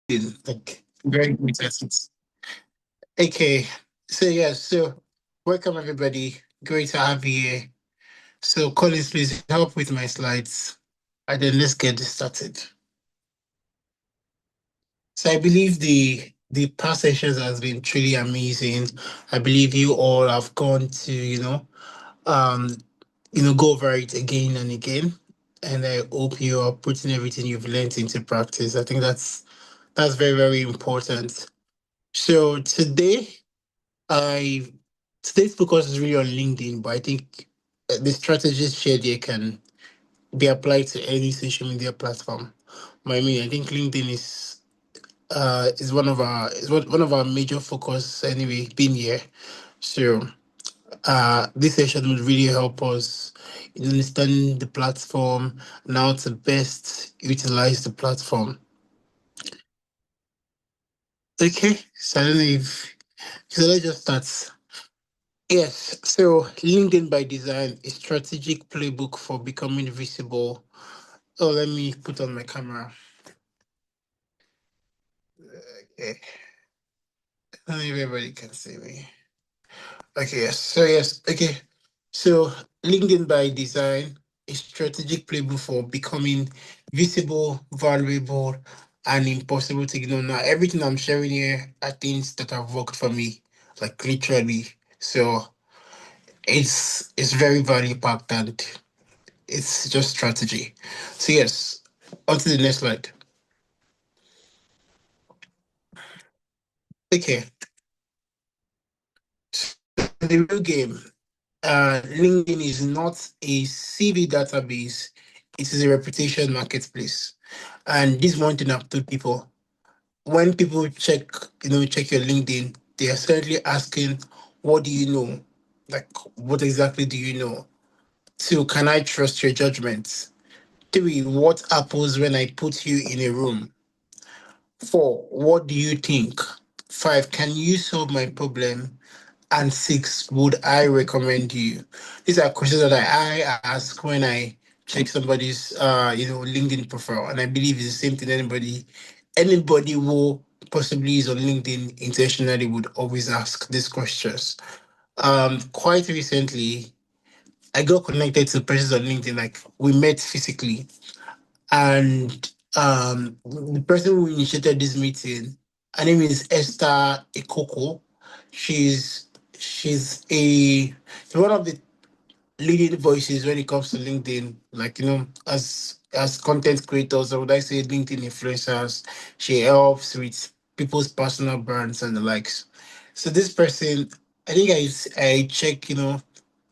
like very good at it. Okay, so yeah, so welcome everybody. Great to have you here. So Collins, please help with my slides, and then let's get this started. So I believe the past sessions has been truly amazing. I believe you all have gone to um go over it again and again, and I hope you are putting everything you've learned into practice. I think that's very very important. So I today's focus is really on LinkedIn, but I think the strategies shared here can be applied to any social media platform. But I mean, I think LinkedIn is one of our major focus anyway. Being here, so this session would really help us in understanding the platform and how to best utilize the platform. Okay, so I don't know if so. Let's just start. Yes, so LinkedIn by design, a strategic playbook for becoming visible. Oh, let me put on my camera. Okay, I don't know if everybody can see me. Okay, yes, okay. So LinkedIn by design, a strategic playbook for becoming visible, valuable, and impossible to ignore. Now, everything I'm sharing here are things that have worked for me, like literally. So it's very value packed and it's just strategy. So yes, on to the next slide. Okay, the real game. LinkedIn is not a CV database; it is a reputation marketplace. And this one thing I've told people: when people check your LinkedIn, they are certainly asking, "What do you know? Like, what exactly do you know?" Two, can I trust your judgment? Three, what happens when I put you in a room? Four, what do you think? Five, can you solve my problem? And six, would I recommend you? These are questions that I ask when I check somebody's LinkedIn profile. And I believe it's the same thing anybody who possibly is on LinkedIn intentionally would always ask these questions. Quite recently I got connected to persons on LinkedIn, like we met physically, and the person who initiated this meeting, her name is Esther Ekoko. She's she's one of the leading voices when it comes to LinkedIn, like as content creators, or would I say LinkedIn influencers. She helps with people's personal brands and the likes. So this person, I think I check,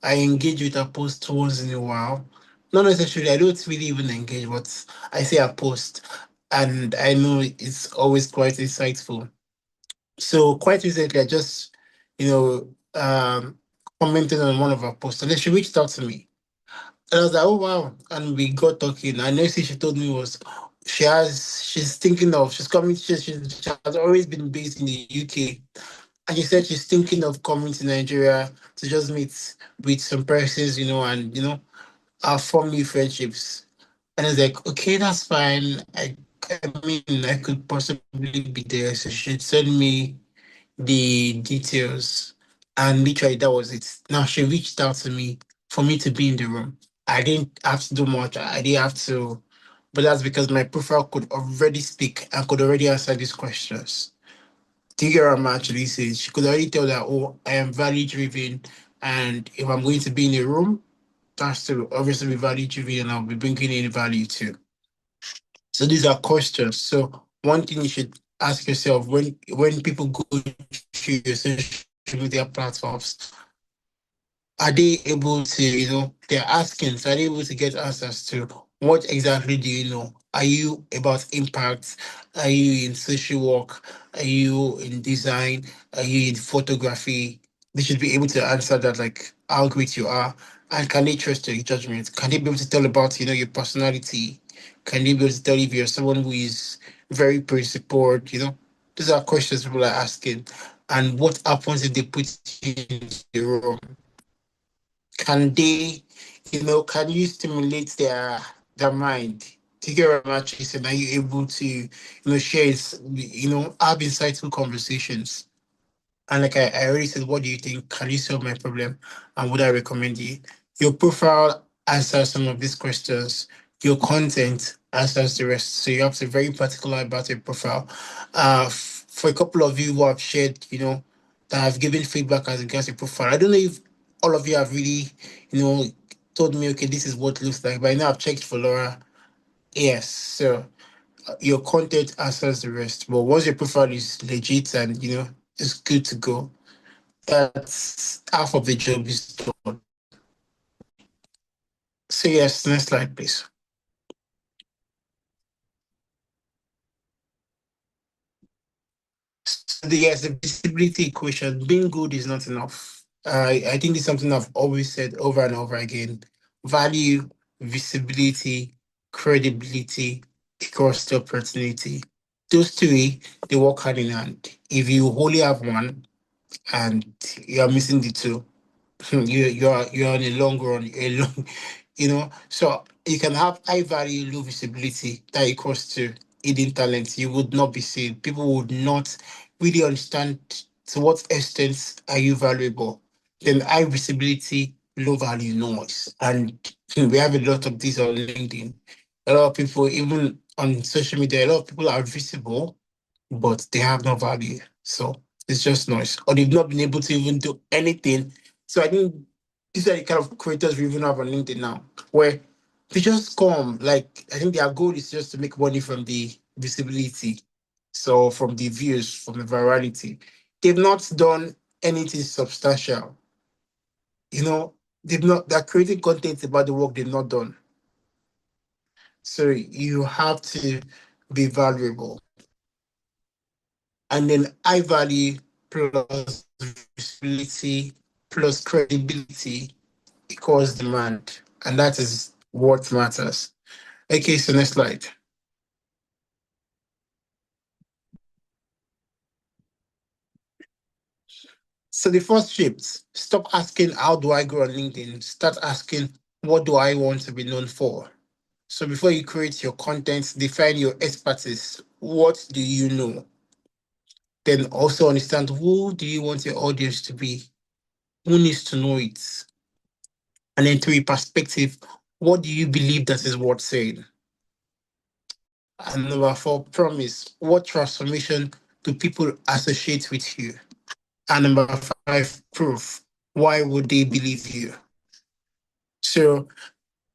I engage with her post once in a while. Not necessarily, I don't really even engage, but I see her post, and I know it's always quite insightful. So quite recently, I just, you know, commented on one of her posts, and then she reached out to me, and I was like, oh wow, and we got talking. And next thing she told me was, she's coming. She has always been based in the UK, and she said she's thinking of coming to Nigeria to just meet with some persons, and form new friendships. And I was like, okay, that's fine. I mean, I could possibly be there. So she should send me the details. And literally, that was it. Now she reached out to me for me to be in the room. I didn't have to do much. I didn't have to, but that's because my profile could already speak and could already answer these questions. Do you get what I'm actually saying? She could already tell that, oh, I am value driven. And if I'm going to be in a room, that's to obviously be value driven and I'll be bringing in value too. So these are questions. So one thing you should ask yourself when people go through your social media platforms, are they able to, they're asking, so are they able to get answers to what exactly do you know? Are you about impact? Are you in social work? Are you in design? Are you in photography? They should be able to answer that, like how great you are. And can they trust your judgment? Can they be able to tell about, your personality? Can they be able to tell if you're someone who is very principled? These are questions people are asking. And what happens if they put you in the room? Can they, can you stimulate their mind? take care of matches, and are you able to, share, have insightful conversations? And like I already said, what do you think? Can you solve my problem? And would I recommend you? Your profile answers some of these questions. Your content answers the rest. So you have to be very particular about your profile. For a couple of you who have shared, that have given feedback as regards your profile. I don't know if all of you have really, you know, told me, okay, this is what it looks like. But I know I've checked for Laura. Yes. So your content answers the rest. But once your profile is legit and it's good to go, that's half of the job is done. So yes, next slide, please. So the visibility equation, being good is not enough. I think it's something I've always said over and over again. Value, visibility, credibility equals to opportunity. Those three, they work hand in hand. If you only have one and you're missing the two, you're on a long run, a long, So you can have high value, low visibility that equals to hidden talent. You would not be seen. People would not really understand to what extent are you valuable. Then high visibility, low value noise. And we have a lot of these on LinkedIn. A lot of people, even on social media, a lot of people are visible, but they have no value. So it's just noise. Or they've not been able to even do anything. So I think these are the kind of creators we even have on LinkedIn now, where they just come. Like I think their goal is just to make money from the visibility. So from the views, from the virality. They've not done anything substantial. They're creating content about the work they've not done. So you have to be valuable. And then high value plus visibility plus credibility equals demand. And that is what matters. Okay, so next slide. So the first shift, stop asking, how do I grow on LinkedIn? Start asking, what do I want to be known for? So before you create your content, define your expertise. What do you know? Then also understand, who do you want your audience to be? Who needs to know it? And then three, perspective. What do you believe that is worth saying? And number four, promise. What transformation do people associate with you? And number five, proof. Why would they believe you? So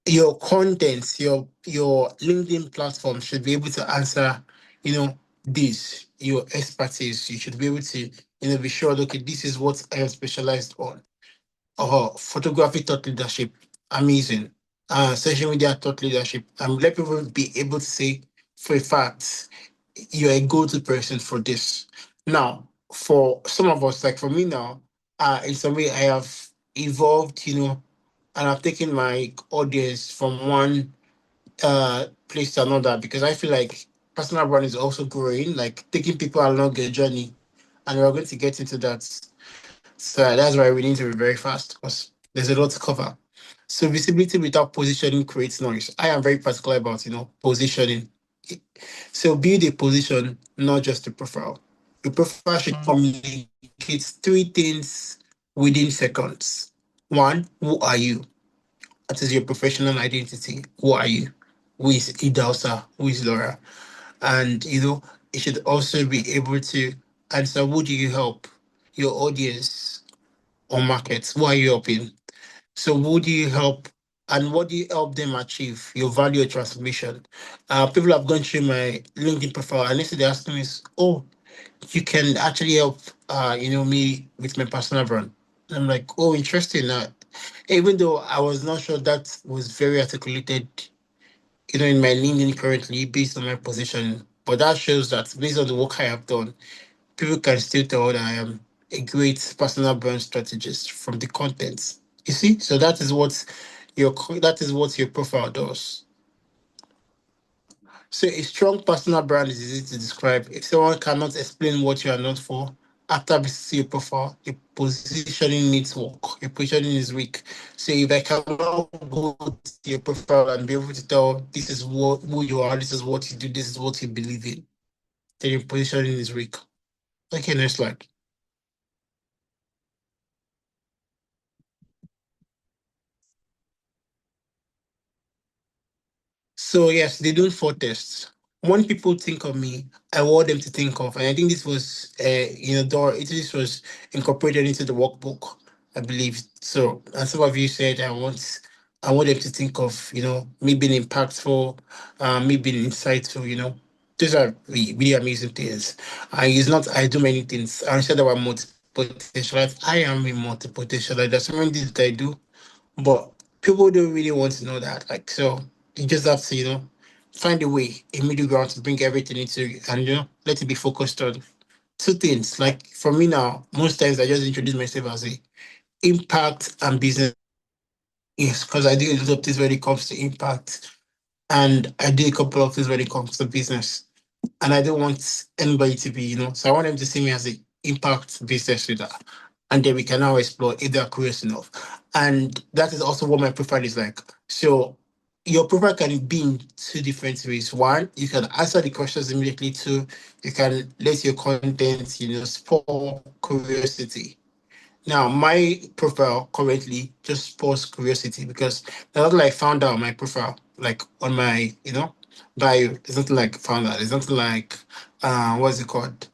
your content, your LinkedIn platform should be able to answer, this, your expertise. You should be able to, be sure, okay, this is what I am specialized on. Photography thought leadership, amazing. Social media thought leadership. And let people be able to say for a fact you're a go-to person for this. Now, for some of us, like for me now, in some way I have evolved, and I've taken my audience from one place to another because I feel like personal brand is also growing, like taking people along a journey. And we're going to get into that. So that's why we need to be very fast because there's a lot to cover. So visibility without positioning creates noise. I am very particular about, positioning. So build a position, not just a profile. Your profile should communicate three things within seconds. One, who are you? That is your professional identity. Who are you? Who is Idausa? Who is Laura? And it should also be able to answer, who do you help? Your audience or markets. Who are you helping? So who do you help and what do you help them achieve? Your value transformation. People have gone through my LinkedIn profile and instead they ask me is, oh, you can actually help me with my personal brand. And I'm like, oh, interesting. Even though I was not sure that was very articulated, in my LinkedIn currently based on my position. But that shows that based on the work I have done, people can still tell that I am a great personal brand strategist from the content. You see, so that is what your profile does. So a strong personal brand is easy to describe. If someone cannot explain what you are known for, after visiting your profile, your positioning needs work. Your positioning is weak. So if I cannot go to your profile and be able to tell this is what who you are, this is what you do, this is what you believe in, then your positioning is weak. Okay, next slide. So yes, they do four tests. When people think of me, I want them to think of, and I think this was, this was incorporated into the workbook, I believe. So, as some of you said, I want them to think of, me being impactful, me being insightful. Those are really, really amazing things. And it's not I do many things. I said that I'm multi-potential. I am a multi-potential. There's so many things that I do, but people don't really want to know that. Like, so you just have to, find a way, a middle ground to bring everything into and let it be focused on two things. Like for me now, most times I just introduce myself as a impact and business. Yes, because I do a lot of things when it comes to impact, and I do a couple of things when it comes to business. And I don't want anybody to be, so I want them to see me as an impact business leader. And then we can now explore if they're curious enough. And that is also what my profile is like. So your profile can be in two different ways. One, you can answer the questions immediately. Two, you can let your content, spark curiosity. Now, my profile currently just spurs curiosity because there's nothing like found out on my profile, like on my, bio. There's nothing like found out. There's nothing like, what's it called?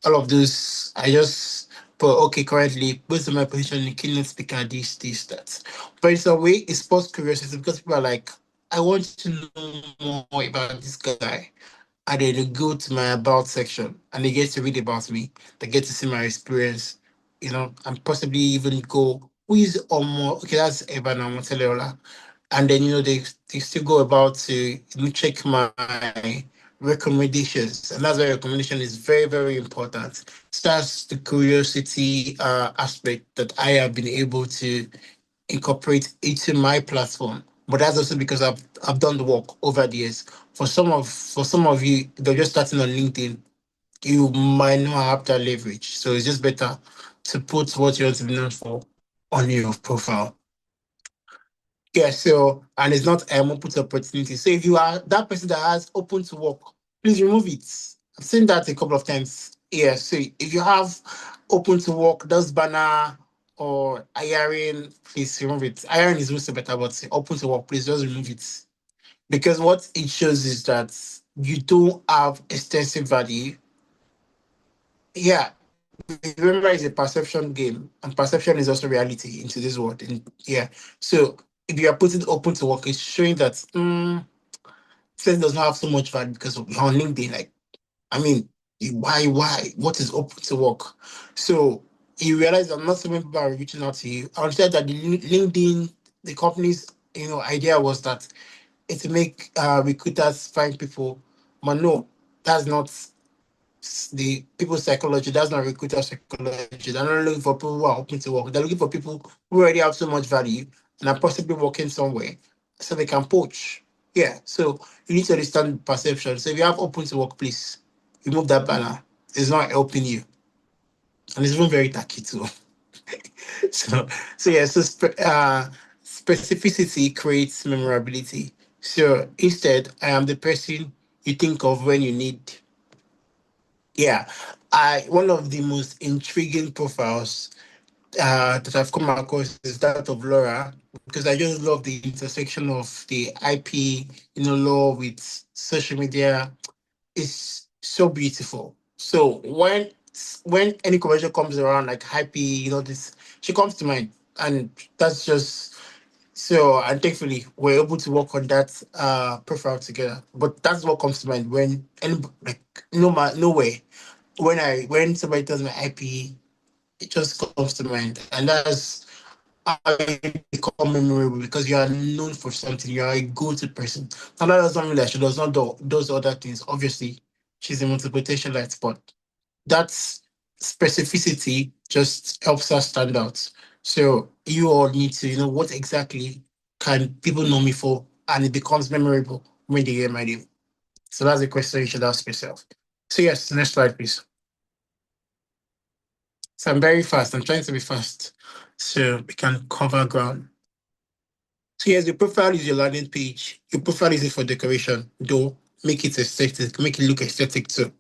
All of those. I just put, okay, currently, based on my position in keynote speaker, this, that. But it's a way, it spurs curiosity because people are like, I want to know more about this guy, and then they go to my about section and they get to read about me. They get to see my experience, and possibly even go, who is Omo? Okay, that's Evan Amoteleola. And then, they still go about to check my recommendations. And that's why recommendation is very, very important. So that's the curiosity aspect that I have been able to incorporate into my platform. But that's also because I've done the work over the years. For some of you, they're just starting on LinkedIn. You might not have that leverage, so it's just better to put what you want to be known for on your profile. Yeah. So and it's not open to opportunity. So if you are that person that has open to work, please remove it. I've seen that a couple of times. Yeah. So if you have open to work, those banner or hiring, please remove it. Hiring is also better, but open to work, please just remove it. Because what it shows is that you don't have extensive value. Yeah. Remember, it's a perception game, and perception is also reality into this world. And yeah. So if you are putting open to work, it's showing that it does not have so much value because you're on LinkedIn. Like, I mean, why? What is open to work? So you realize that not so many people are reaching out to you. I understand that the LinkedIn, the company's idea was that it's to make recruiters find people, but no, that's not the people's psychology. That's not recruiter psychology. They're not looking for people who are open to work. They're looking for people who already have so much value and are possibly working somewhere so they can poach. Yeah. So you need to understand perception. So if you have open to work, please remove that banner. It's not helping you. And it's even very tacky too. so specificity creates memorability. So instead, I am the person you think of when you need. Yeah, I one of the most intriguing profiles that I've come across is that of Laura because I just love the intersection of the IP, law with social media. It's so beautiful. So when any conversation comes around like IP, this she comes to mind, and that's just so. And thankfully, we're able to work on that profile together. But that's what comes to mind when any like no way when somebody tells me IP, it just comes to mind, and that's how you become memorable because you are known for something. You are a go-to person. Now that does not mean that she does not do those other things. Obviously, she's a multiplication but that specificity just helps us stand out. So you all need to know what exactly can people know me for, and it becomes memorable when they hear my name. So that's the question you should ask yourself. So yes, next slide, please. So I'm very fast. I'm trying to be fast so we can cover ground. So yes, your profile is your landing page. Your profile is it for decoration, though make it aesthetic, make it look aesthetic too.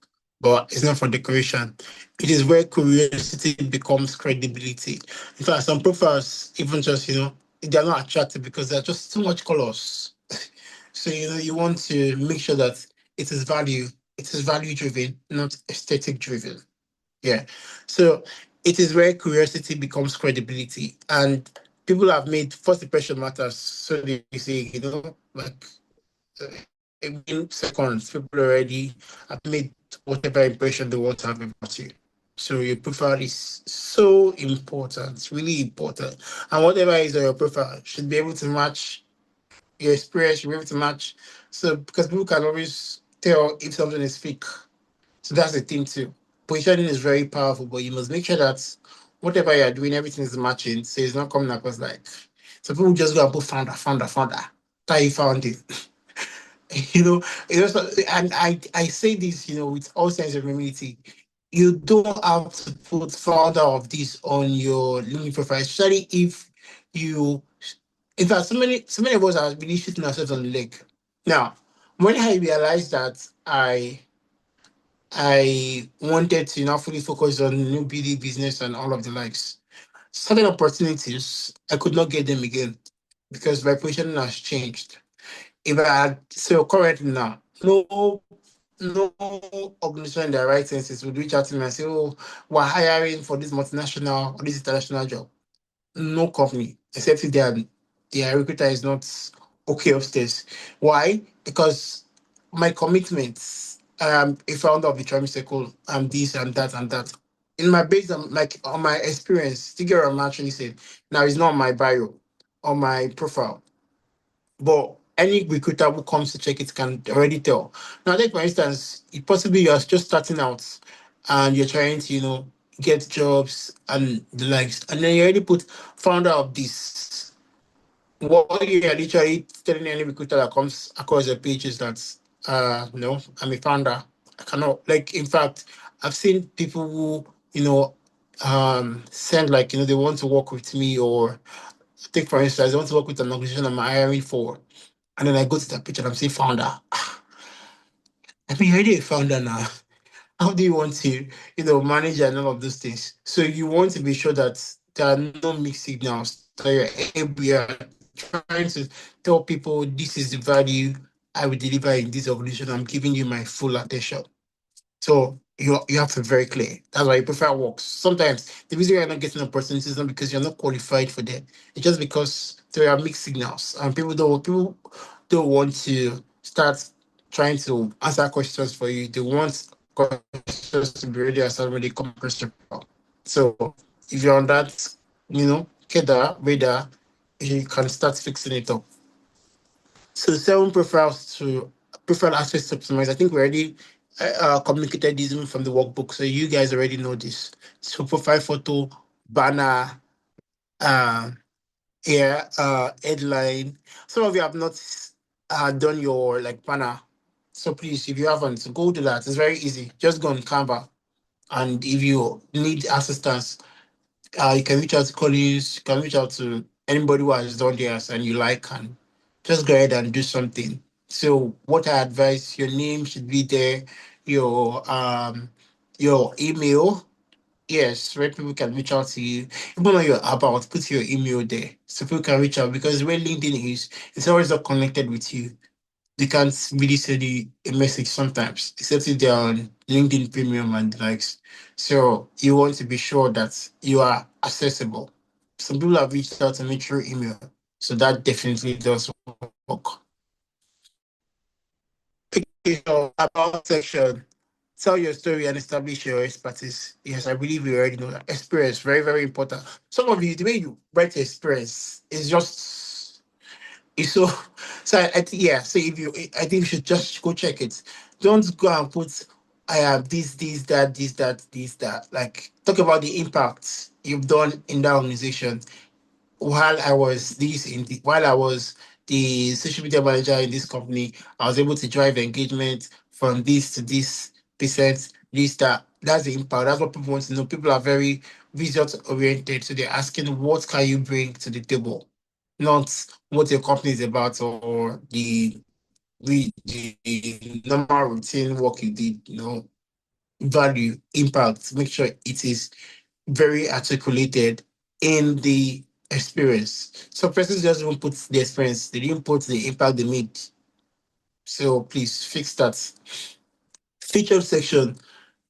But it's not for decoration. It is where curiosity becomes credibility. In fact, some profiles even just, they're not attractive because they're just too much colors. So you want to make sure that it is value driven, not aesthetic driven. Yeah. So it is where curiosity becomes credibility. And people have made first impression matters. So they say, like in seconds, people already have made whatever impression they want to have about you. So your profile is so important, really important. And whatever is on your profile should be able to match your experience, should be able to match. So because people can always tell if something is fake. So that's the thing too. Positioning is very powerful, but you must make sure that whatever you're doing, everything is matching. So it's not coming across like so people just go and put founder, founder, founder. That you found it. It's also, and I say this, with all sense of humility. You don't have to put founder of this on your LinkedIn profile, especially if you in fact so many of us are really shooting ourselves on the leg. Now, when I realized that I wanted to now fully focus on new BD business and all of the likes. Certain opportunities, I could not get them again because my position has changed. If I had, so currently now, no organization in their right senses would reach out to me and say, "Oh, we're hiring for this multinational or this international job." No company, except if their recruiter is not okay upstairs. Why? Because my commitments, a founder of the Charming Circle, this and that and that. In my base, like on my experience, to get what I'm actually saying. Now it's not on my bio, on my profile. But any recruiter who comes to check it can already tell. Now, take for instance, possibly you're just starting out and you're trying to, get jobs and the likes, and then you already put founder of this. What you are literally telling any recruiter that comes across the page is that, no, I'm a founder. I cannot, like, in fact, I've seen people who, send like, they want to work with me or take for instance, they want to work with an organization I'm hiring for. And then I go to that picture and I'm saying founder. I mean, you're already a founder now. How do you want to, manage and all of those things? So you want to be sure that there are no mixed signals. So you're trying to tell people this is the value I will deliver in this organization. I'm giving you my full attention. So you have to be very clear. That's why your profile works. Sometimes the reason you're not getting opportunities is not because you're not qualified for them. It's just because there are mixed signals and people don't want to start trying to answer questions for you. They want questions to be ready answered when they come across your profile. So if you're on that, get that radar, you can start fixing it up. So seven profiles to profile aspects to optimize. I think we already communicated this even from the workbook, so you guys already know this. So profile photo, banner, uh, headline. Some of you have not done your like banner, so please, if you haven't, go do that. It's very easy. Just go on Canva, and if you need assistance, you can reach out to colleagues, you can reach out to anybody who has done theirs and you like, and just go ahead and do something. So what I advise, your name should be there, your email. Yes, where people can reach out to you. Even on your about, put your email there so people can reach out because where LinkedIn is, it's always not connected with you. They can't really send you a message sometimes, except if they're on LinkedIn Premium and the likes. So you want to be sure that you are accessible. Some people have reached out to me through email, so that definitely does work. Okay, so about section, tell your story and establish your expertise. Yes, I believe you already know that. Experience, very, very important. Some of you, the way you write your experience is just it's so I think yeah. So if you, I think you should just go check it. Don't go and put I have this, that. Like talk about the impact you've done in that organization while I was while I was the social media manager in this company. I was able to drive engagement from this to this percent, this that. That's the impact. That's what people want to know. People are very result oriented, so they're asking what can you bring to the table, not what your company is about or the normal routine work you did. Value, impact. Make sure it is very articulated in the experience. Some persons just don't put the experience, they didn't put the impact they made. So please fix that. Featured section.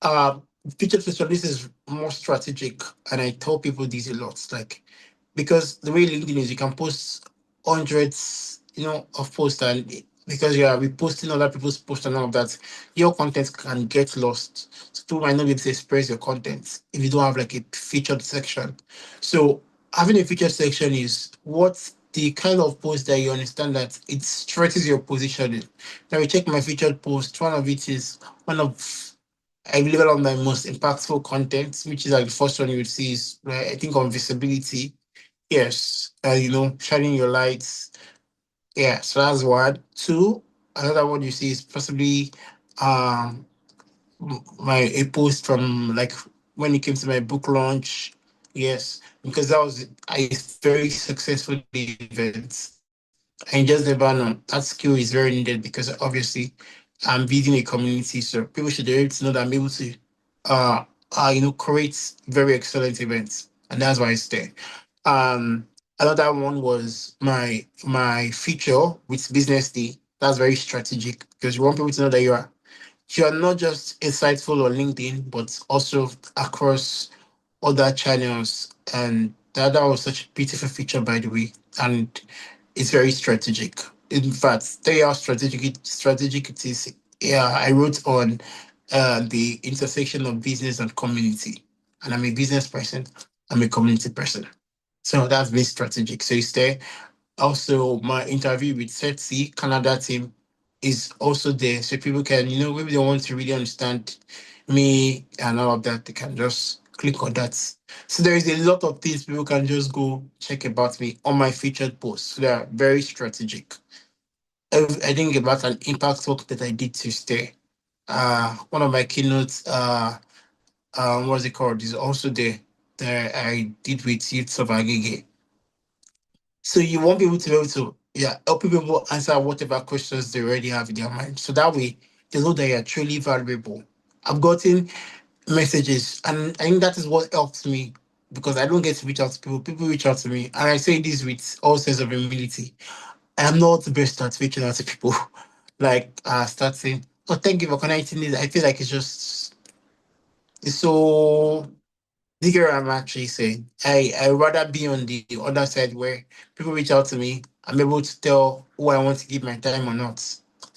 Uh, featured section, this is more strategic, and I tell people this a lot. Like, because the way LinkedIn is, you can post hundreds, of posts, and because you are reposting other people's posts and all of that, your content can get lost. So people might not be able to express your content if you don't have like a featured section. So having a featured section is what the kind of post that you understand that it stretches your positioning. Now we check my featured post. One of it is one of I believe one of my most impactful content, which is like the first one you would see is I think on visibility. Yes, shining your lights. Yeah, so that's one. Two, another one you see is possibly um my a post from like when it came to my book launch. Yes, because that was a very successful event. And you just never know. That skill is very needed because obviously I'm building a community. So people should be able to know that I'm able to uh create very excellent events. And that's why it's there. Another one was my feature with Business Day. That's very strategic because you want people to know that you're not just insightful on LinkedIn, but also across other channels. And that was such a beautiful feature, by the way. And it's very strategic. In fact, tell you how strategic it is. Yeah, I wrote on the intersection of business and community. And I'm a business person, I'm a community person. So that's very strategic. So it's there. Also, my interview with Setsi, Canada team, is also there. So people can, maybe they want to really understand me and all of that, they can just click on that. So there is a lot of things people can just go check about me on my featured posts. So they are very strategic. I think about an impact talk that I did Tuesday. One of my keynotes, what's it called, is also there that I did with Youth of Agege. So you want people to be able to, yeah, help people answer whatever questions they already have in their mind. So that way they know that you're truly valuable. I've gotten messages, and I think that is what helps me because I don't get to reach out to people. People reach out to me, and I say this with all sense of humility. I am not the best at reaching out to people. Like start saying, "Oh, thank you for connecting this." I feel like it's so bigger. I'm actually saying I rather be on the other side where people reach out to me. I'm able to tell who I want to give my time or not.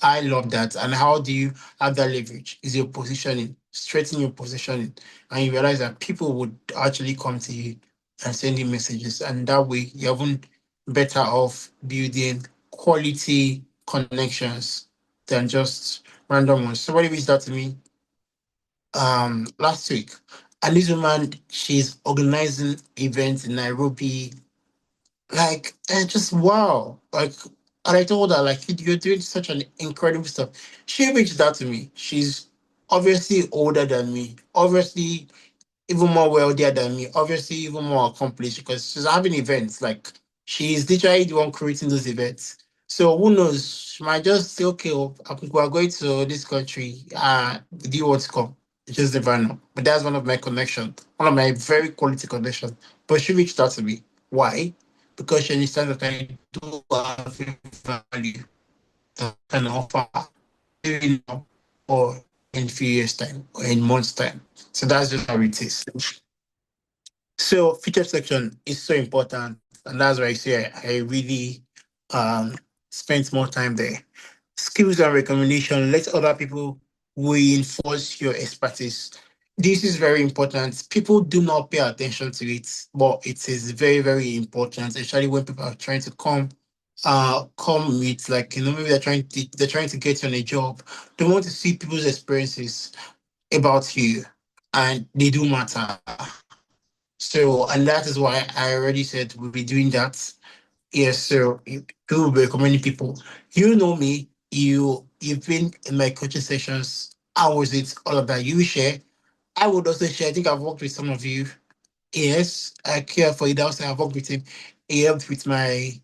I love that. And how do you have that leverage? Is your positioning, straighten your positioning, and you realize that people would actually come to you and send you messages, and that way you're even better off building quality connections than just random ones. Somebody reached out to me last week. And this woman, she's organizing events in Nairobi. Like, and just wow. Like, and I told her, like, you're doing such an incredible stuff. She reached out to me. She's obviously older than me, obviously even more wealthier than me, obviously even more accomplished because she's having events. Like she's literally the one creating those events. So who knows? She might just say, okay, well, we are going to this country. Do you want to come? You just never know. But that's one of my connections, one of my very quality connections. But she reached out to me. Why? Because she understands that I do have value that I can offer maybe now or in few years' time or in months' time. So that's just how it is. So feature section is so important, and that's why I say I really um spent more time there. Skills and recommendation, let other people reinforce your expertise. This is very important. People do not pay attention to it, but it is very, very important, especially when people are trying to come with like maybe they're trying to get you on a job. They want to see people's experiences about you, and they do matter. So, and that is why I already said we'll be doing that. Yes, so you will be recommending people. You know me, you've been in my coaching sessions. How was it all about? You share. I would also share, I think I've worked with some of you. Yes, I care for it. Also, I've worked with him. He helped with my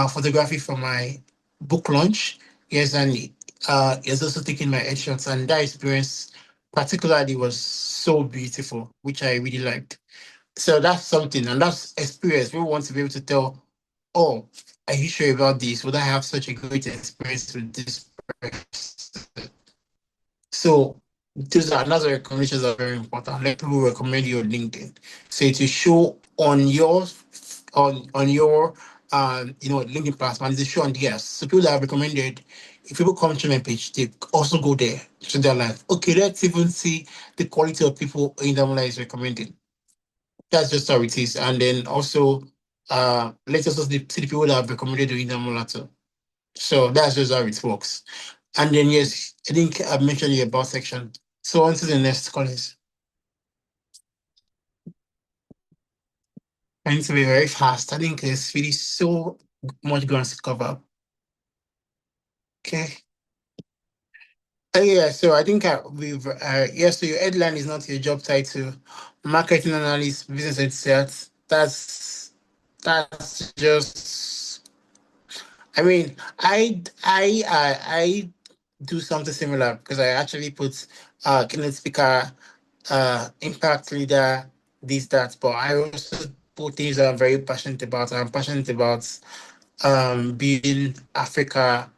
photography for my book launch. Yes, and he's also taking my headshots. And that experience, particularly, was so beautiful, which I really liked. So that's something, and that's experience. We want to be able to tell, oh, are you sure about this? Would I have such a great experience with this person? So those are another recommendations are very important. Let people recommend you on LinkedIn. So to show on your on your LinkedIn platform, it's a show on theirs. So people that have recommended, if people come to my page, they also go there to their life. Okay, let's even see the quality of people Oyindamola is recommending. That's just how it is. And then also let's also see the people that have recommended Oyindamola too. So that's just how it works. And then yes, I think I mentioned the about section. So on to the next, Collins. I need to be very fast. I think there's really so much ground to cover. Okay. Yeah, so I think we've so your headline is not your job title, marketing analyst, business exert. That's just. I mean, I do something similar because I actually put keynote speaker, impact leader, this, that, but I also put things that I'm very passionate about. I'm passionate about building Africa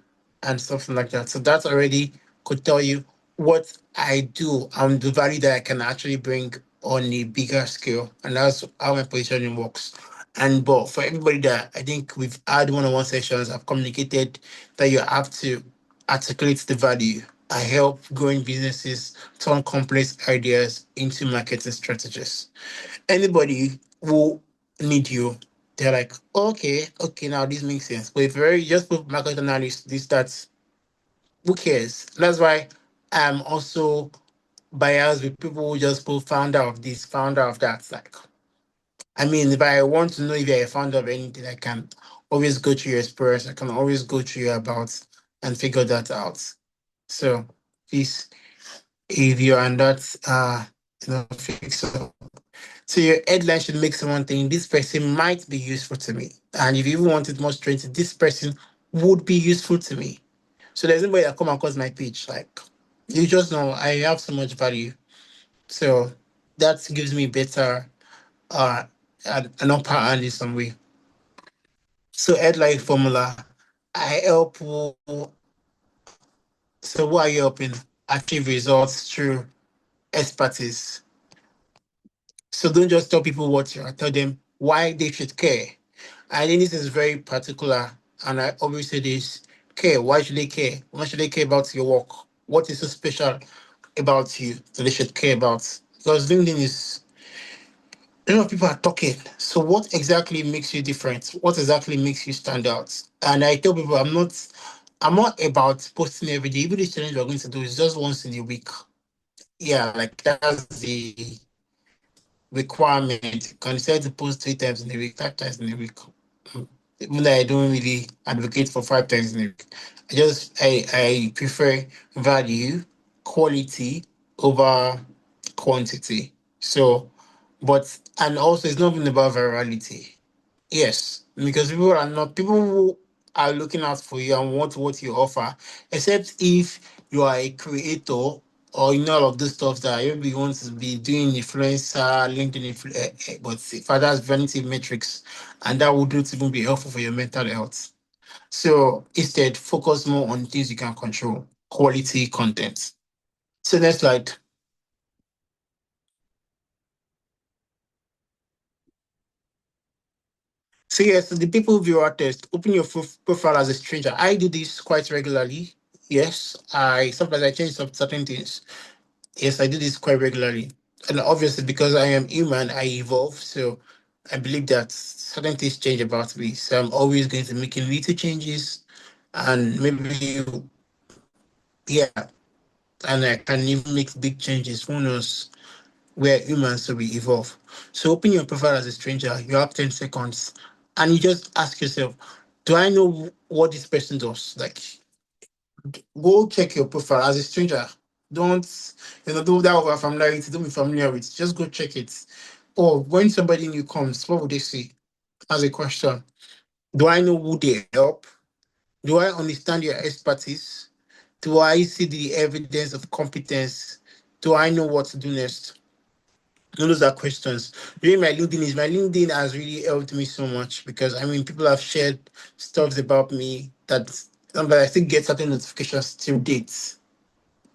and something like that. So that already could tell you what I do and the value that I can actually bring on a bigger scale. And that's how my positioning works. And but for everybody that I think we've had one-on-one sessions, I've communicated that you have to articulate the value. I help growing businesses turn complex ideas into marketing strategies. Anybody who need you, they're like, okay, now this makes sense. But if you just put market analyst, this, that, who cares? That's why I'm also biased with people who just put founder of this, founder of that. Like, I mean, if I want to know if you're a founder of anything, I can always go to your experience. I can always go to your about and figure that out. So please, if you're on that, fix up. So your headline should make someone think this person might be useful to me. And if you even want it more straight, this person would be useful to me. So there's nobody that come across my page. Like you just know I have so much value. So that gives me better an upper hand in some way. So headline formula, I help so what are you helping? Achieve results through expertise. So don't just tell people what you are, tell them why they should care. I think this is very particular, and I always say this: care. Why should they care? Why should they care about your work? What is so special about you that they should care about? Because LinkedIn is a lot of people are talking. So what exactly makes you different? What exactly makes you stand out? And I tell people I'm not about posting every day. Even the challenge we're going to do is just once in a week. Yeah, like that's the requirement. Can decide to post 3 times in a week, 5 times in a week. Mm. Even though I don't really advocate for 5 times in a week. I prefer value, quality over quantity. So, but and also it's not even about virality. Yes, because people who are looking out for you and want what you offer, except if you are a creator or you know all of those stuff that everybody wants to be doing influencer, LinkedIn, but for that's vanity metrics, and that wouldn't even be helpful for your mental health. So instead, focus more on things you can control, quality content. So next slide. So yes, the people viewer test. Open your profile as a stranger. I do this quite regularly. Yes, I sometimes I change some certain things. Yes, I do this quite regularly, and obviously because I am human, I evolve. So I believe that certain things change about me. So I'm always going to make little changes, and maybe yeah, and I can even make big changes. Who knows? We're humans, so we evolve. So open your profile as a stranger. You have 10 seconds, and you just ask yourself, "Do I know what this person does?" Like, go check your profile as a stranger. Don't, do that over familiarity. Don't be familiar with. Just go check it. Or when somebody new comes, what would they say? As a question. Do I know who they help? Do I understand your expertise? Do I see the evidence of competence? Do I know what to do next? Those are questions. During my LinkedIn has really helped me so much because I mean people have shared stuff about me that but I still get certain notifications till dates.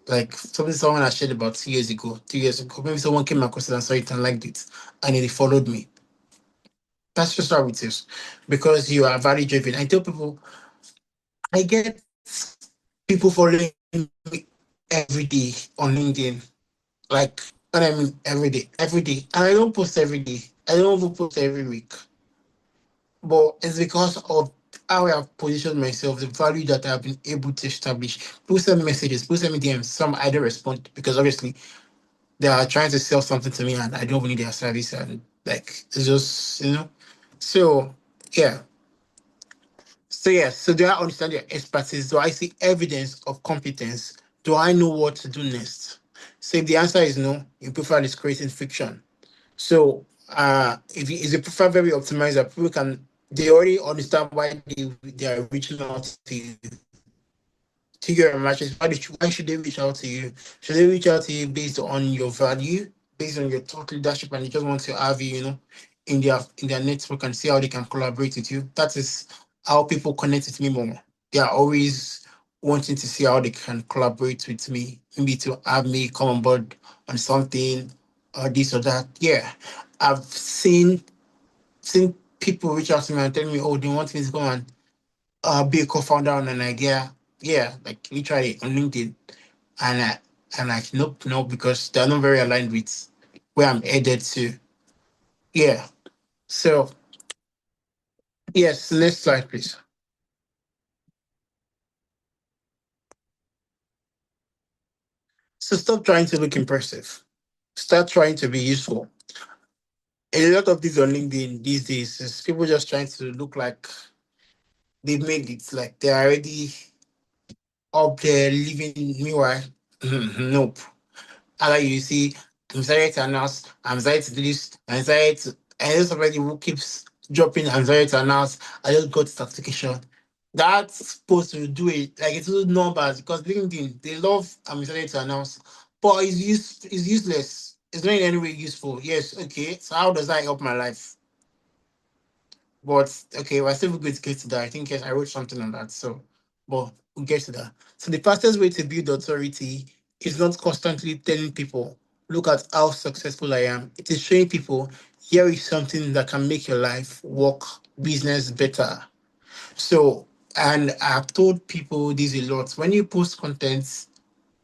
Like something someone has shared about 2 years ago, 2 years ago. Maybe someone came across it and saw it and liked it and then they followed me. That's just how it is. Because you are value driven. I tell people I get people following me every day on LinkedIn. Like, and I mean every day, every day. And I don't post every day. I don't even post every week. But it's because of how I have positioned myself, the value that I've been able to establish. People send messages, people send me DMs. Some I don't respond because obviously they are trying to sell something to me and I don't need their service. And like, it's just, So, yeah. So yes, so do I understand your expertise? Do I see evidence of competence? Do I know what to do next? So if the answer is no, you prefer this creating fiction. So if you prefer very optimizer, people can they already understand why they are reaching out to your matches. Why should they reach out to you? Should they reach out to you based on your value, based on your thought leadership, and they just want to have you, in their network and see how they can collaborate with you? That is how people connect with me more. They are always wanting to see how they can collaborate with me, maybe to have me come on board on something or this or that. Yeah, I've seen people reach out to me and tell me, oh, they want me to come and be a co-founder on an idea. Yeah, like literally on LinkedIn. And I'm like, nope, no, because they're not very aligned with where I'm headed to. Yeah. So yes, next slide, please. So stop trying to look impressive. Start trying to be useful. A lot of these on LinkedIn these days is people just trying to look like they've made it, like they're already up there living. Meanwhile, nope. Other you see, I'm sorry to announce, I'm sorry to do this, I'm sorry to, and there's somebody who keeps dropping, I'm sorry to announce, I just got certification. That's supposed to do it, like it's those numbers, because LinkedIn, they love, I'm sorry to announce, but it's useless. It's not in any way useful. Yes, okay, so how does that help my life? But okay, we're still going to get to that. I think yes, I wrote something on that. So, but we'll get to that. So the fastest way to build authority is not constantly telling people, look at how successful I am. It is showing people here is something that can make your life work, business better. So, and I've told people this a lot. When you post content,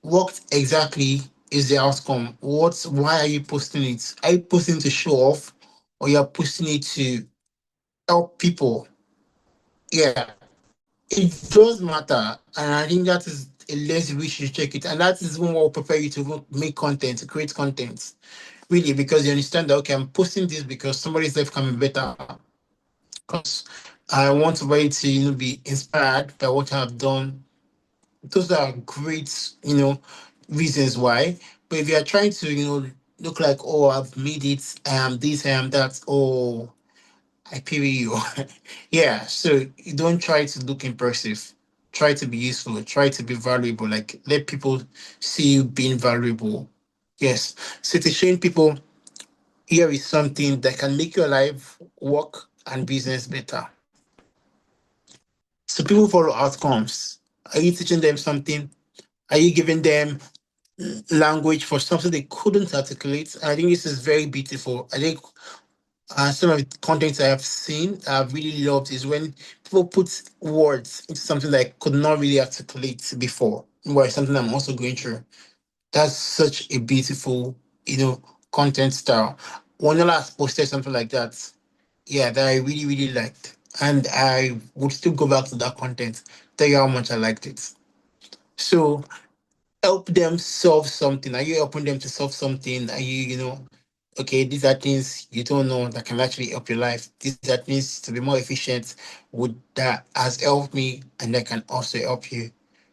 what exactly is the outcome? Why are you posting it? Are you posting to show off or you're posting it to help people? Yeah, it does matter, and I think that is a less we should check it, and that is when what will prepare you to even make content, to create content, really, because you understand that okay, I'm posting this because somebody's life can be better, because I want somebody to be inspired by what I've done. Those are great, reasons why. But if you are trying to, look like oh I've made it, I am this, I am that, oh I pity you. Yeah, so you don't try to look impressive. Try to be useful. Try to be valuable. Like let people see you being valuable. Yes. So to showing people here is something that can make your life work and business better. So people follow outcomes. Are you teaching them something? Are you giving them language for something they couldn't articulate? And I think this is very beautiful. I think some of the content I have seen, I've really loved is when people put words into something that I could not really articulate before. Well, something I'm also going through. That's such a beautiful, content style. One last posted something like that. Yeah, that I really, really liked. And I would still go back to that content, tell you how much I liked it. So help them solve something. Are you helping them to solve something? Are you, okay, these are things you don't know that can actually help your life. These are things to be more efficient would that has helped me and that can also help you.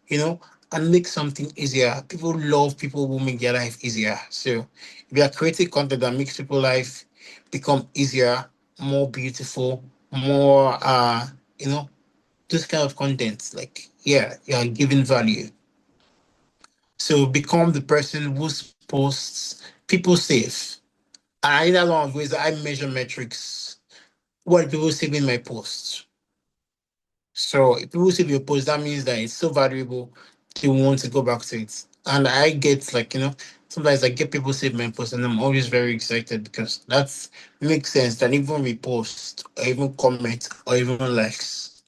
You know, and make something easier. People love people who make their life easier. So if you are creating content that makes people life become easier, more beautiful, more you know, this kind of content, like yeah, you are giving value. So become the person whose posts people save. And I think that's one of the ways that I measure metrics. What people save in my posts. So if people save your post, that means that it's so valuable they want to go back to it. And I get like, sometimes I get people save my post and I'm always very excited because that makes sense that even repost or even comment or even likes.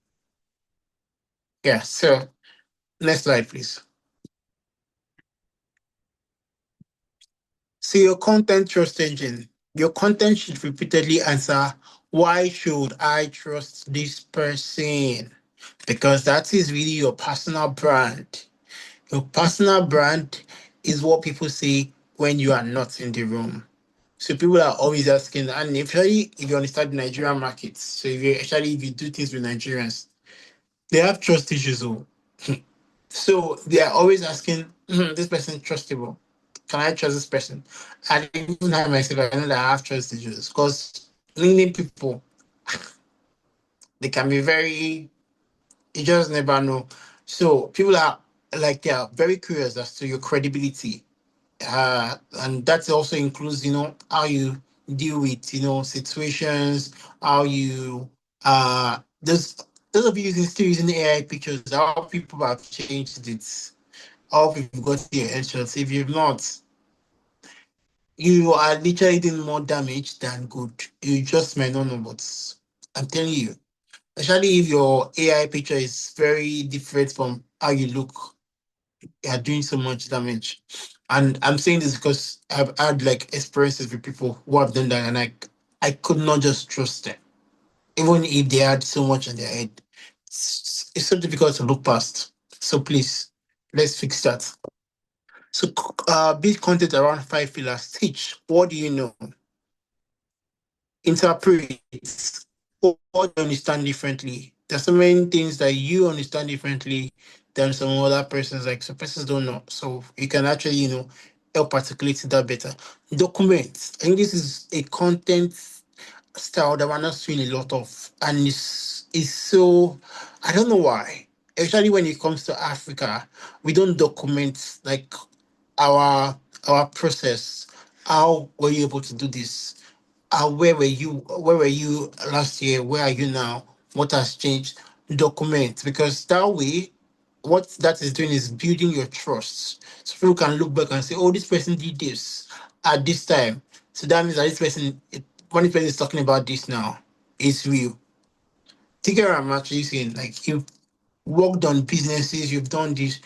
Yeah, so next slide, please. So your content trust engine. Your content should repeatedly answer, why should I trust this person? Because that is really your personal brand. Your personal brand is what people say when you are not in the room. So people are always asking, and especially if you understand the Nigerian market. So if you do things with Nigerians, they have trust issues. Oh. So they are always asking, this person trustable. Can I trust this person? And even I myself, I know that I have trust issues because LinkedIn people, they can be very, you just never know. So people are like, they are very curious as to your credibility. And that also includes, how you deal with, situations, how you, those of you still using AI pictures, how people have changed it. All if you've got your headshots. If you've not, you are literally doing more damage than good. You just might not know, but I'm telling you, especially if your AI picture is very different from how you look, you are doing so much damage. And I'm saying this because I've had like experiences with people who have done that, and I could not just trust them, even if they had so much in their head. It's so difficult to look past. So please, let's fix that. So, build content around five pillars. Teach. What do you know? Interpret. What do you understand differently? There's so many things that you understand differently than some other persons. Like some persons don't know. So you can actually, help articulate that better. Document. I think this is a content style that we're not seeing a lot of, and it's so, I don't know why. Especially when it comes to Africa, we don't document like our process. How were you able to do this? Where were you? Where were you last year? Where are you now? What has changed? Document, because that way, what that is doing is building your trust. So people can look back and say, "Oh, this person did this at this time." So that means that this person, when this person is talking about this now, it's real. Take care. I'm actually saying, like, you've worked on businesses, you've done this.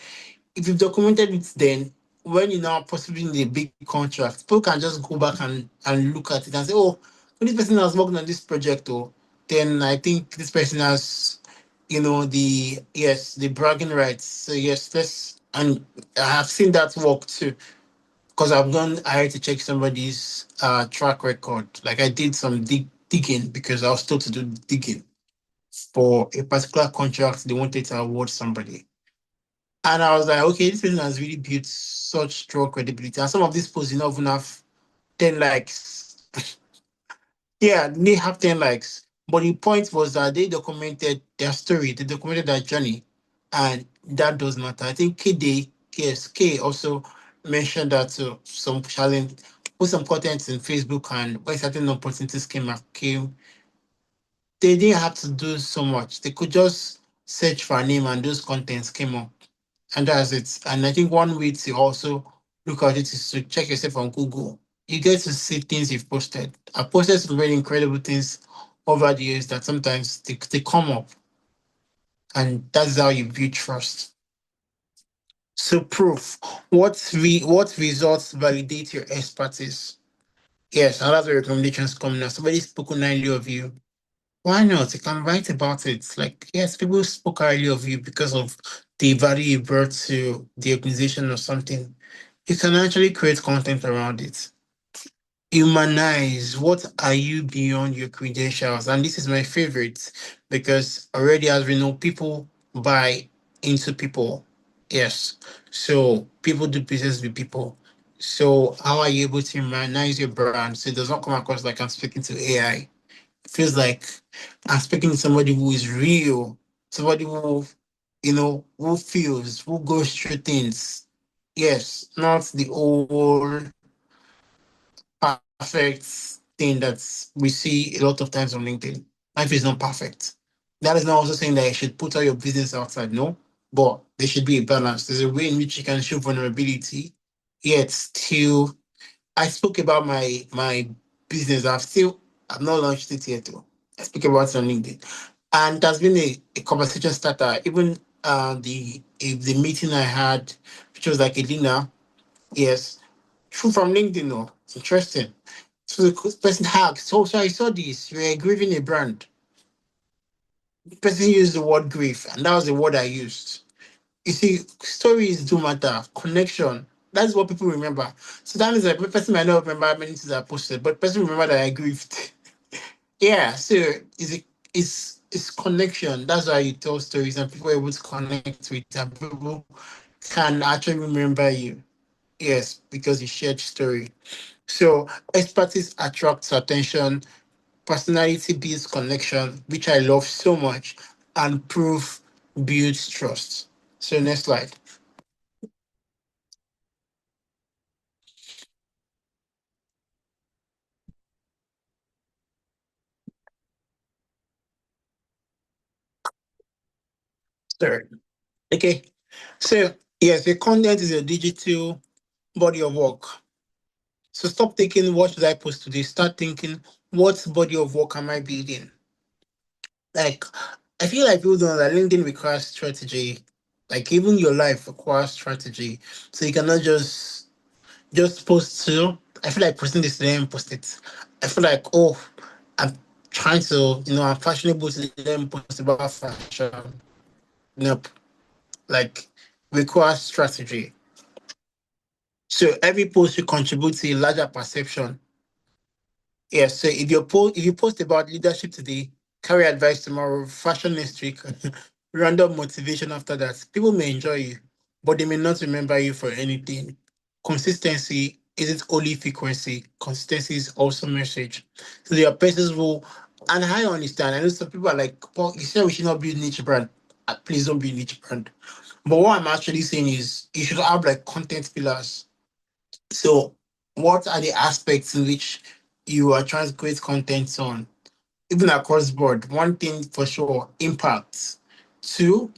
If you've documented it, then when you now possibly need a big contract, people can just go back and look at it and say, oh, when this person has worked on this project, oh, then I think this person has, the bragging rights. So yes, and I have seen that work too. Because I've gone ahead to check somebody's track record. Like I did some digging because I was told to do digging for a particular contract they wanted to award somebody. And I was like, okay, this person has really built such strong credibility. And some of these posts, you not even have 10 likes. Yeah, they have 10 likes. But the point was that they documented their story, they documented their journey. And that does matter. I think KSK also mentioned that some challenge, put some content in Facebook, and when certain opportunities came, they didn't have to do so much. They could just search for a name and those contents came up. And that's it. And I think one way to also look at it is to check yourself on Google. You get to see things you've posted. I've posted some very incredible things over the years that sometimes they come up, and that's how you build trust. So proof. What results validate your expertise? Yes, and that's where recommendations come now. Somebody spoke highly of you. Why not? You can write about it. Like, yes, people spoke highly of you because of the value you brought to the organization or something. You can actually create content around it. Humanize. What are you beyond your credentials? And this is my favorite because already, as we know, people buy into people. Yes. So people do business with people. So how are you able to humanize your brand so it does not come across like I'm speaking to AI? It feels like I'm speaking to somebody who is real, somebody who, who feels, who goes through things. Yes, not the old perfect thing that we see a lot of times on LinkedIn. Life is not perfect. That is not also saying that you should put all your business outside. No, but there should be a balance. There's a way in which you can show vulnerability, yet still. I spoke about my business. I've not launched it yet. Though. I speak about it on LinkedIn, and there's been a conversation starter. Even the meeting I had, which was like a dinner. Yes, true from LinkedIn. No, it's interesting. So the person asked, so I saw this. You're grieving a brand. The person used the word grief, and that was the word I used. You see, stories do matter. Connection. That's what people remember. So that means that the person might not remember how many things I posted, but the person remember that I grieved. Yeah, so it's connection. That's why you tell stories and people are able to connect with and people can actually remember you. Yes, because you shared story. So expertise attracts attention, personality builds connection, which I love so much, and proof builds trust. So next slide. Sorry. Okay. So yes, the content is a digital body of work. So stop thinking what should I post today? Start thinking what body of work am I building? Like I feel like people don't know that LinkedIn requires strategy. Like even your life requires strategy. So you cannot just post to. I feel like posting this today and post it. I feel like I'm trying to, I'm fashionable today and post about fashion. Nope. Like requires strategy. So every post should contribute to a larger perception. Yes, so if you post about leadership today, carry advice tomorrow, fashion next week, random motivation after that, people may enjoy you, but they may not remember you for anything. Consistency isn't only frequency. Consistency is also message. So there are persons who, and I understand. I know some people are like, "Well, you said we should not build niche brand. Please don't be niche brand." But what I'm actually saying is, you should have like content pillars. So, what are the aspects in which you are trying to create content on? Even across board, one thing for sure, impact. Two,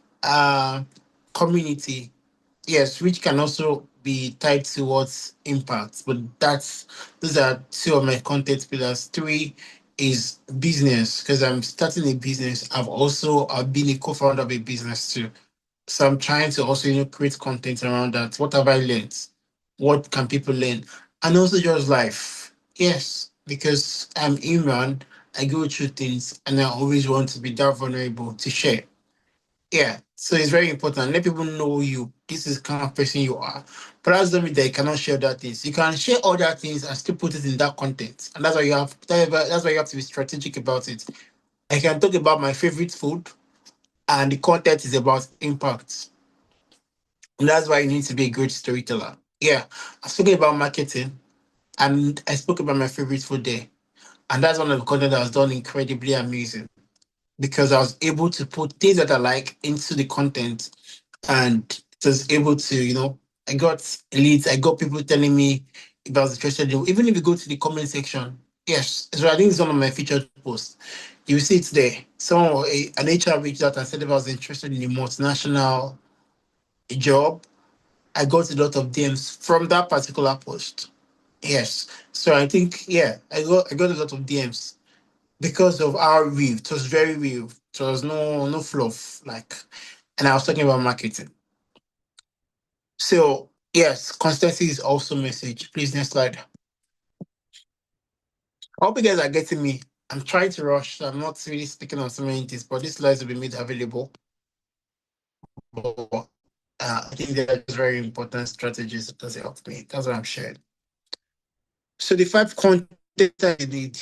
community. Yes, which can also be tied towards impact, but those are two of my content pillars. Three is business because I'm starting a business. I've been a co-founder of a business too. So I'm trying to also, create content around that. What have I learned? What can people learn? And also just life. Yes, because I'm human, I go through things and I always want to be that vulnerable to share. Yeah. So it's very important. Let people know you. This is the kind of person you are. But that doesn't mean that you cannot share other things. You can share other things and still put it in that content. And that's why you have to be strategic about it. I can talk about my favorite food and the content is about impact. And that's why you need to be a great storyteller. Yeah, I've spoken about marketing and I spoke about my favorite food there. And that's one of the content that was done incredibly amazing because I was able to put things that I like into the content and it was able to, I got leads, I got people telling me if I was interested in, even if you go to the comment section, yes. So I think it's one of my featured posts. You see it there. An HR reached out and said if I was interested in a multinational job. I got a lot of DMs from that particular post. Yes. So I think, yeah, I got a lot of DMs because of how real. It was very real. It was no fluff. Like, and I was talking about marketing. So yes, consistency is also message. Please next slide. I hope you guys are getting me. I'm trying to rush. So I'm not really speaking on so many things, but these slides will be made available. But I think they're just very important strategies that help me. That's what I'm sharing. So the five content I need,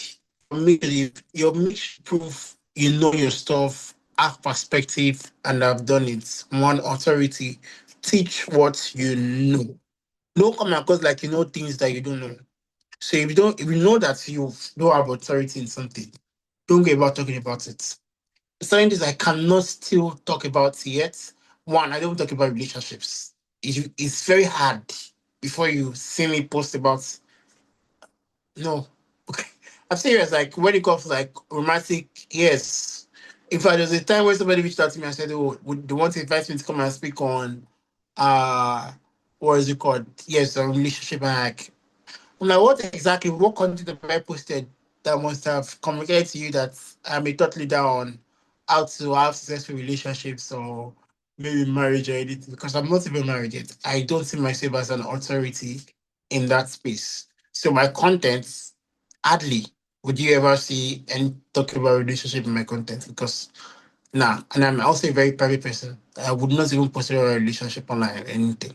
your mix proof, you know your stuff, have perspective, and I've done it. One, authority. teach what you know. Don't come across like you know things that you don't know. So if you know that you don't have authority in something, don't go about talking about it. Certain things I cannot still talk about yet. One, I don't talk about relationships. It's very hard before you see me post about no. Okay. I'm serious, like when it comes to like romantic, yes. In fact, there's a time where somebody reached out to me and said, oh, would they want to invite me to come and speak on what is it called? Yes, a relationship and like I'm like, what exactly? What content have I posted that must have communicated to you that I'm a thought leader on how to have successful relationships or maybe marriage or anything? Because I'm not even married yet. I don't see myself as an authority in that space. So my content, hardly would you ever see and talk about relationship in my content because nah, and I'm also a very private person. I would not even post about a relationship online or anything.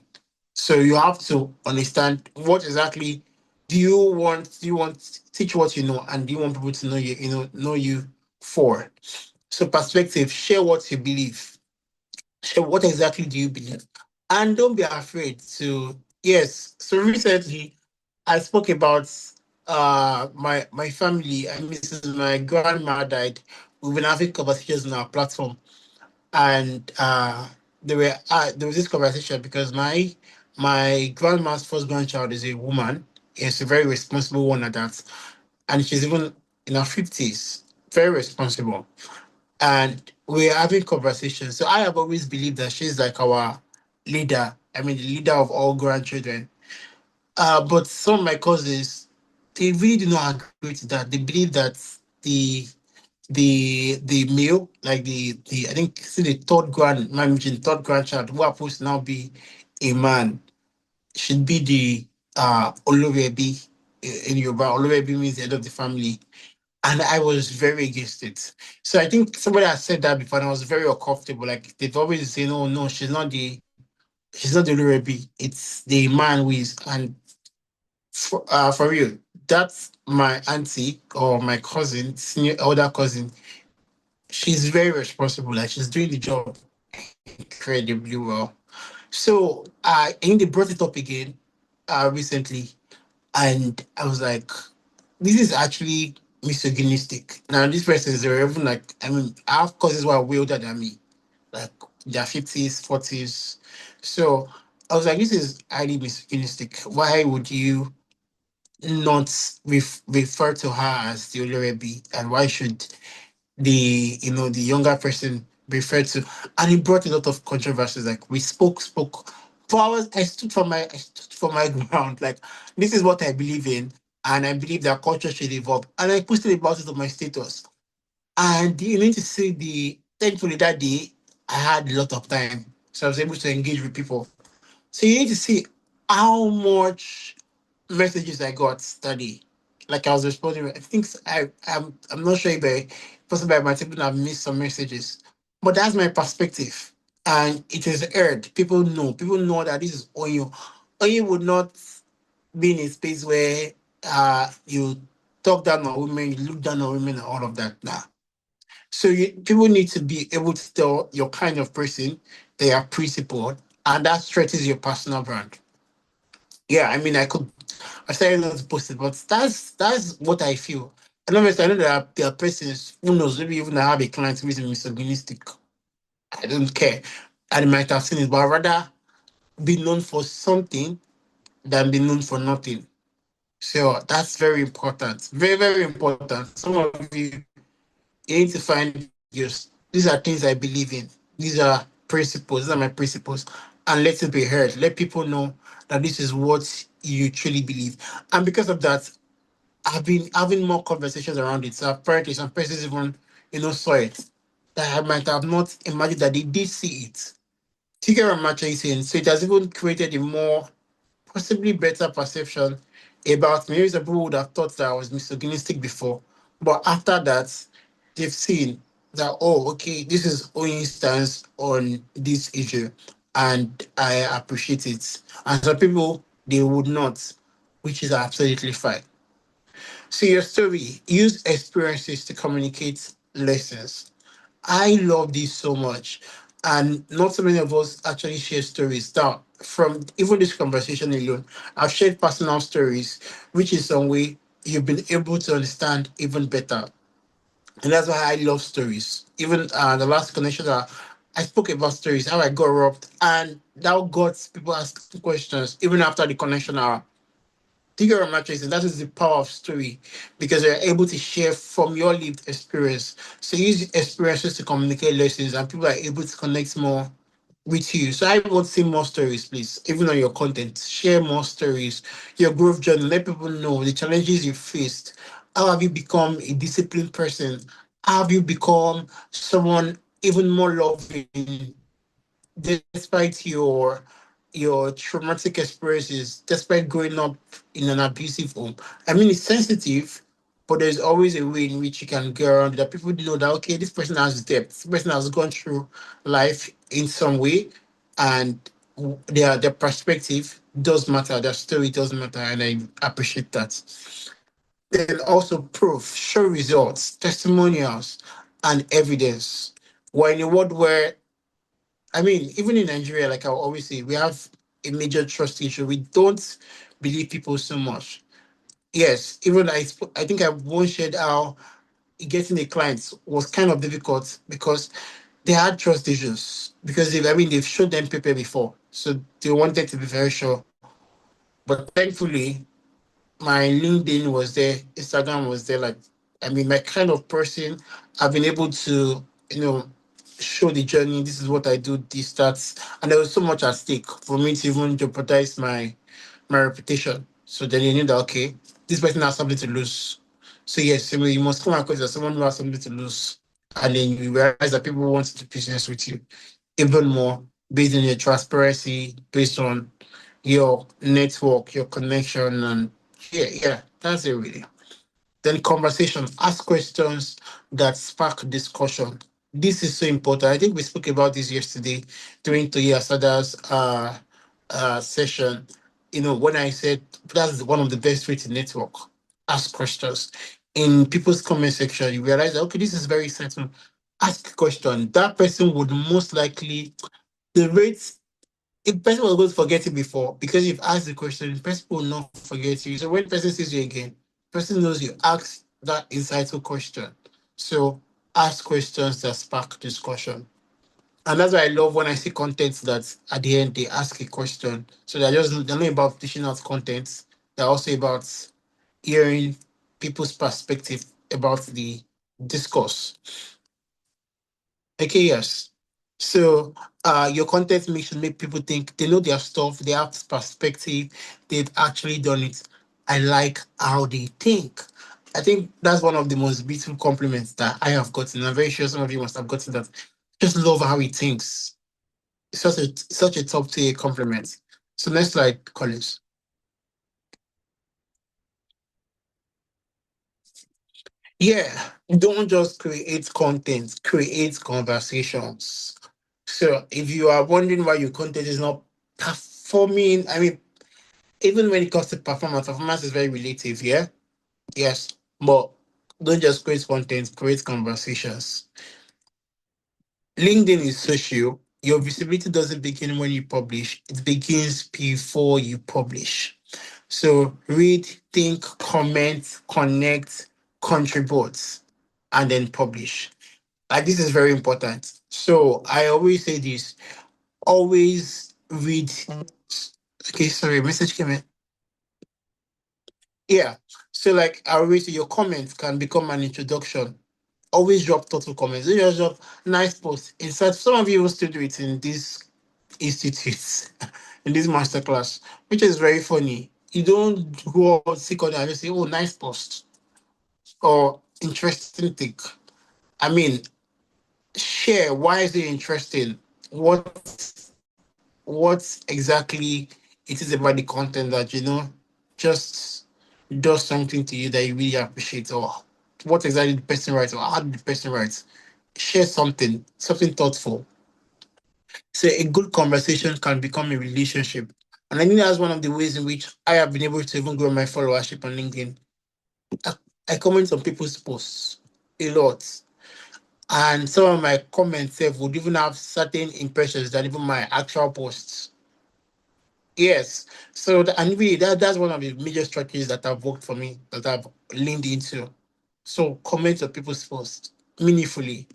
So you have to understand what exactly do you want? Do you want teach what you know, and do you want people to know you? Know you for. So perspective, share what you believe. Share what exactly do you believe, and don't be afraid to. Yes. So recently, I spoke about my family. I mean, since my grandma died, we've been having conversations on our platform and there was this conversation because my grandma's first grandchild is a woman. It's a very responsible one at that, and she's even in her 50s, very responsible. And we're having conversations. So I have always believed that she's like our leader. I mean, the leader of all grandchildren. But some of my cousins, they really do not agree to that. They believe that the the male, like the I think see the third grand managing third grandchild who happens to now be a man should be the Olorebi in Yoruba. Olorebi means the head of the family. And I was very against it. So I think somebody has said that before and I was very uncomfortable. Like they've always say, no, no, she's not the Olorebi. It's the man who is and for real, that's my auntie or my cousin, senior elder cousin. She's very responsible. Like she's doing the job incredibly well. So I think they brought it up again recently, and I was like, this is actually misogynistic. Now this person is even like I mean, I have cousins who are way older than me, like their 50s, 40s. So I was like, this is highly misogynistic. Why would you not refer to her as the Olorebi, and why should the younger person referred to, and it brought a lot of controversies. Like we spoke for hours. I stood for my ground. Like this is what I believe in, and I believe that culture should evolve. And I posted about it on my status. And you need to see the thankfully that day I had a lot of time, so I was able to engage with people. So you need to see how much messages I got that day. Like I was responding. I think I'm not sure if possibly I might even have missed some messages. But that's my perspective. And it is heard. People know that this is Oyo. Oyo would not be in a space where you talk down on women, you look down on women and all of that. Nah. So people need to be able to tell your kind of person they are principled, and that stretches your personal brand. Yeah, I mean, I started not to post it, but that's what I feel. And obviously, I know there are persons who knows, maybe even I have a client who is misogynistic. I don't care. And they might have seen it, but I'd rather be known for something than be known for nothing. So that's very important. Very, very important. Some of you need to find these are things I believe in. These are principles. These are my principles. And let it be heard. Let people know that this is what you truly believe. And because of that, I've been having more conversations around it. So apparently some persons even, saw it. That I might have not imagined that they did see it. Do you get what I'm actually saying? So it has even created a more possibly better perception about me. Maybe some people would have thought that I was misogynistic before, but after that, they've seen that oh, okay, this is Owen's stance on this issue, and I appreciate it. And some people they would not, which is absolutely fine. So your story use experiences to communicate lessons. I love this so much. And not so many of us actually share stories. Now, from even this conversation alone, I've shared personal stories, which in some way you've been able to understand even better. And that's why I love stories. Even the last connection that I spoke about stories, how I got robbed, and that got people asking questions even after the connection hour. Do you get what I'm actually saying? That is the power of story because you're able to share from your lived experience. So use experiences to communicate lessons, and people are able to connect more with you. So I would see more stories, please, even on your content. Share more stories, your growth journey. Let people know the challenges you faced. How have you become a disciplined person? How have you become someone even more loving despite your traumatic experiences, despite growing up in an abusive home. I mean, it's sensitive, but there's always a way in which you can get around it, that people know that okay, this person has depth, this person has gone through life in some way, and their perspective does matter, their story does matter, and I appreciate that. Then also proof, show results, testimonials, and evidence. We're in a world where I mean, even in Nigeria, like I always say, we have a major trust issue. We don't believe people so much. Yes, even I think I once shared how getting a client was kind of difficult because they had trust issues. Because they've showed them paper before, so they wanted to be very sure. But thankfully, my LinkedIn was there, Instagram was there. Like, I mean, my kind of person, I've been able to, you know, show the journey. This is what I do, this, that. And there was so much at stake for me to even jeopardize my reputation. So then you knew that, okay, this person has something to lose. So, yes, you must come across as someone who has something to lose. And then you realize that people want to do business with you even more based on your transparency, based on your network, your connection, and yeah, that's it really. Then conversation, ask questions that spark discussion. This is so important. I think we spoke about this yesterday during Toya Sada's session. You know, when I said that's one of the best way to network, ask questions. In people's comment section, you realize that, okay, this is very certain. Ask a question. That person would most likely the rate if person was going to forget it before because you've asked the question, the person will not forget you. So when the person sees you again, person knows you asked that insightful question. So ask questions that spark discussion. And that's why I love when I see content that at the end they ask a question. So they're not about dishing out content. They're also about hearing people's perspective about the discourse. Okay, yes. So your content should make people think they know their stuff, they have perspective, they've actually done it. I like how they think. I think that's one of the most beautiful compliments that I have gotten. I'm very sure some of you must have gotten that. Just love how he thinks. It's such a top tier compliment. So next slide, Collins. Yeah, don't just create content, create conversations. So if you are wondering why your content is not performing, I mean, even when it comes to performance, performance is very relative, yeah? Yes. But don't just create content, create conversations. LinkedIn is social. Your visibility doesn't begin when you publish, it begins before you publish. So read, think, comment, connect, contribute, and then publish. Like this is very important. So I always say this always read. Okay, sorry, message came in. Yeah. So like I always say your comments can become an introduction. Always drop thoughtful comments. Don't just drop nice posts. In fact, some of you will still do it in these institutes, in this masterclass, which is very funny. You don't go out sick on and just say, oh, nice post or interesting thing. I mean, share why is it interesting? What exactly it is about the content that just does something to you that you really appreciate, or what exactly the person writes, or how did the person writes. Share something thoughtful. So a good conversation can become a relationship. And I think that's one of the ways in which I have been able to even grow my followership on LinkedIn. I, I comment on people's posts a lot. And some of my comments would even have certain impressions than even my actual posts. Yes. So and really that's one of the major strategies that have worked for me, that I've leaned into. So comment on people's posts meaningfully.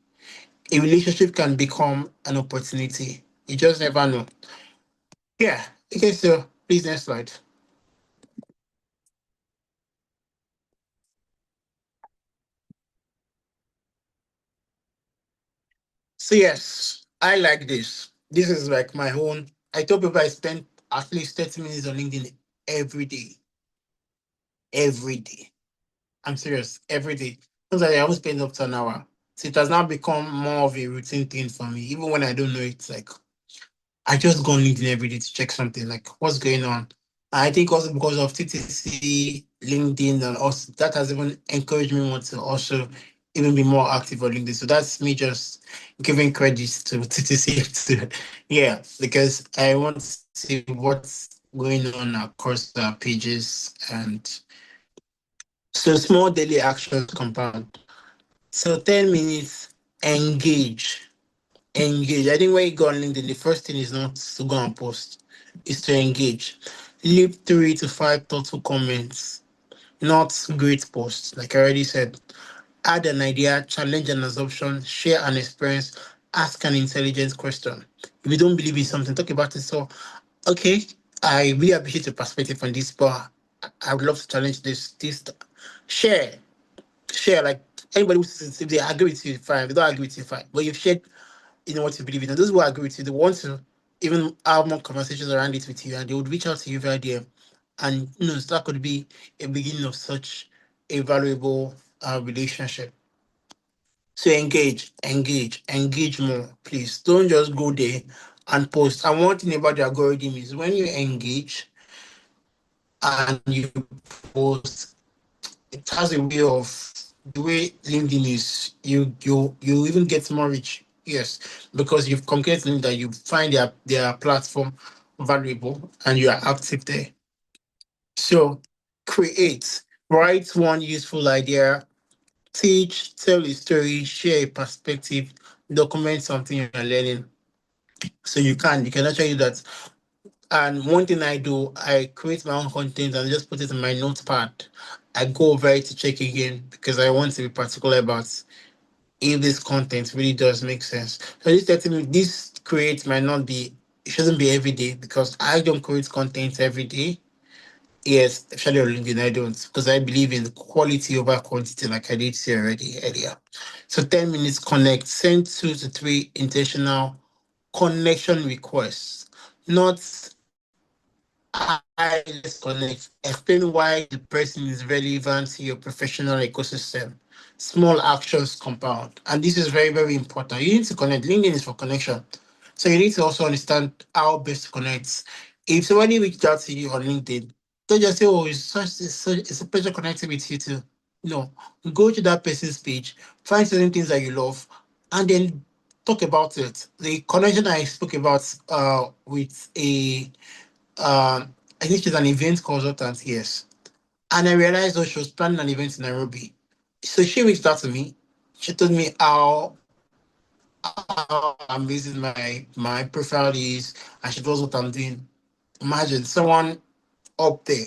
A relationship can become an opportunity. You just never know. Yeah. Okay, so please next slide. So yes, I like this. This is like my own. I tell people I spend at least 30 minutes on LinkedIn every day. Every day. I'm serious. Every day. Sometimes I always spend up to an hour. So it has now become more of a routine thing for me. Even when I don't know it, like I just go on LinkedIn every day to check something, like what's going on. I think also because of TTC, LinkedIn, and also that has even encouraged me more to also even be more active on LinkedIn. So that's me just giving credits to TTC to, yeah, because I want to see what's going on across the pages. And so small daily actions compound. So 10 minutes, engage. Engage. I think when you go on LinkedIn, the first thing is not to go and post, is to engage. Leave 3 to 5 thoughtful comments, not great posts. Like I already said, add an idea, challenge an assumption, share an experience, ask an intelligent question. If you don't believe in something, talk about it. So, okay, I really appreciate your perspective on this, but I would love to challenge this. Share, share. Like anybody who says if they agree with you, fine. If they don't agree with you, fine. But you've shared, you know what you believe in. And those who agree with you, they want to even have more conversations around it with you, and they would reach out to you via DM. And so that could be a beginning of such a valuable relationship. So engage, engage, engage more, please. Don't just go there and post. And one thing about the algorithm is when you engage and you post, it has a way of the way LinkedIn is, you even get more reach. Yes, because you've communicated to them that you find their platform valuable and you are active there. So create, write one useful idea, teach, tell a story, share a perspective, document something you're learning. So you can actually do that. And one thing I do, I create my own content and just put it in my notepad. I go over it to check again because I want to be particular about if this content really does make sense. So this 30 minutes, this create might not be, it shouldn't be every day because I don't create content every day. Yes, especially on LinkedIn, I don't because I believe in quality over quantity, like I did say already earlier. So 10 minutes connect, send 2 to 3 intentional connection requests, not let's connect. Explain why the person is relevant to your professional ecosystem. Small actions compound. And this is very, very important. You need to connect. LinkedIn is for connection. So you need to also understand how best to connect. If somebody reached out to you on LinkedIn, don't just say, oh, it's a pleasure connecting with you too. No, go to that person's page, find certain things that you love, and then talk about it. The connection I spoke about with I think she's an event consultant, yes. And I realized she was planning an event in Nairobi. So she reached out to me. She told me how amazing my profile is, and she knows what I'm doing. Imagine someone up there,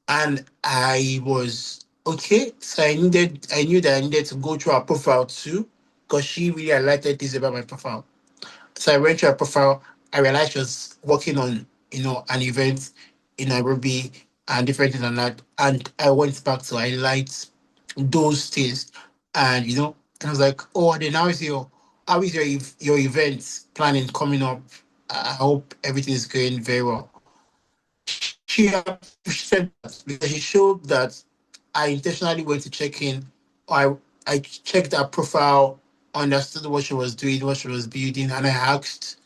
and I was okay. So I knew that I needed to go through her profile too, because she really highlighted this about my profile. So I went to her profile. I realized she was working on, an event in Nairobi and different things like that. And I went back to highlight those things. And I was like, oh, then how is your event planning coming up? I hope everything is going very well. She appreciated that because she showed that I intentionally went to check in. I checked her profile, understood what she was doing, what she was building, and I asked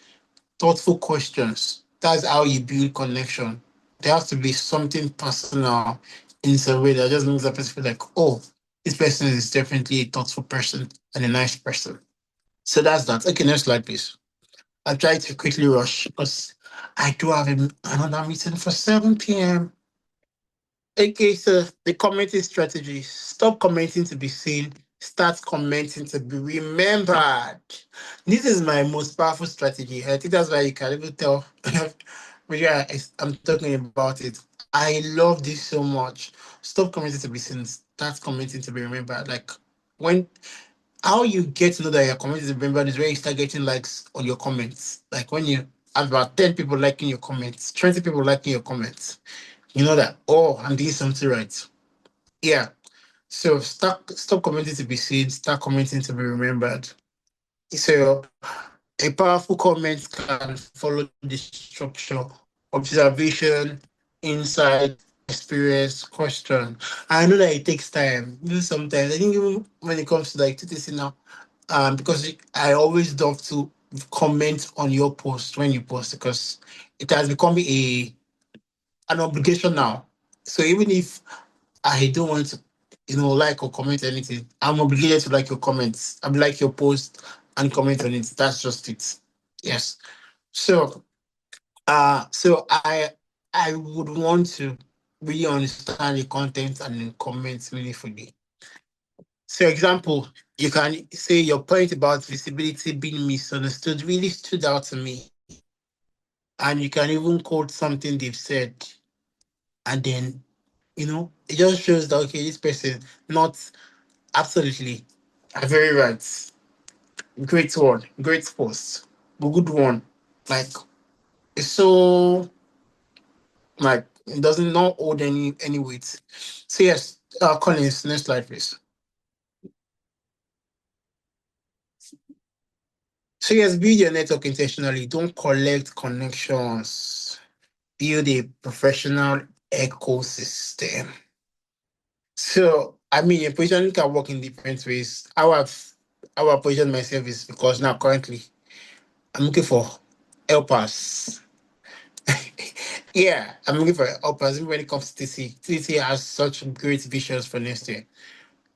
thoughtful questions. That's how you build connection. There has to be something personal in some way that just makes the person feel like, oh, this person is definitely a thoughtful person and a nice person. So that's that. Okay, next slide, please. I'll try to quickly rush because I do have another meeting for 7 p.m. Okay, so the commenting strategy. Stop commenting to be seen. Start commenting to be remembered. This is my most powerful strategy. I think that's why you can even tell when I'm talking about it. I love this so much. Stop commenting to be seen. Start commenting to be remembered. Like when how you get to know that your comment is remembered is when you start getting likes on your comments. Like when you have about 10 people liking your comments, 20 people liking your comments, you know that, oh, I'm doing something right. Yeah. So stop commenting to be seen, start commenting to be remembered. So a powerful comment can follow the structure: observation, insight, experience, question. I know that it takes time. Even sometimes I think even when it comes to like TTC now, because I always love to comment on your post when you post because it has become an obligation now. So even if I don't want to, like or comment anything, I'm obligated to like your comments. I like your post and comment on it. That's just it. Yes. So I would want to really understand the content and then comment meaningfully. So example, you can say your point about visibility being misunderstood really stood out to me. And you can even quote something they've said. And then, it just shows that okay, this person not absolutely very right. Great one, great post. But good one. Like it's so like it doesn't not hold any weight. So yes, Collins, next slide, please. So yes, build your network intentionally. Don't collect connections. Build a professional ecosystem. So I mean, your positioning can work in different ways. How I position myself is because now currently I'm looking for helpers. Yeah, I'm looking for helpers when it comes to TC. TC has such great visions for next year.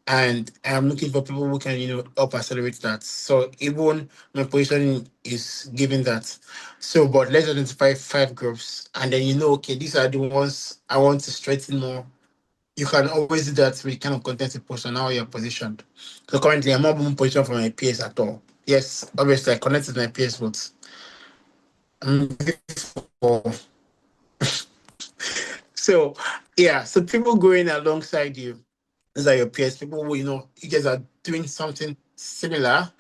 And I'm looking for people who can, help accelerate that. So even my positioning is giving that. So, but let's identify 5 groups, and then okay, these are the ones I want to strengthen more. You can always do that with the kind of content you post and how you're positioned. So currently, I'm not being positioned for my peers at all. Yes, obviously, I connect with my peers, but I'm looking for. So, yeah, so people going alongside you. These are your peers, people who you guys are doing something similar,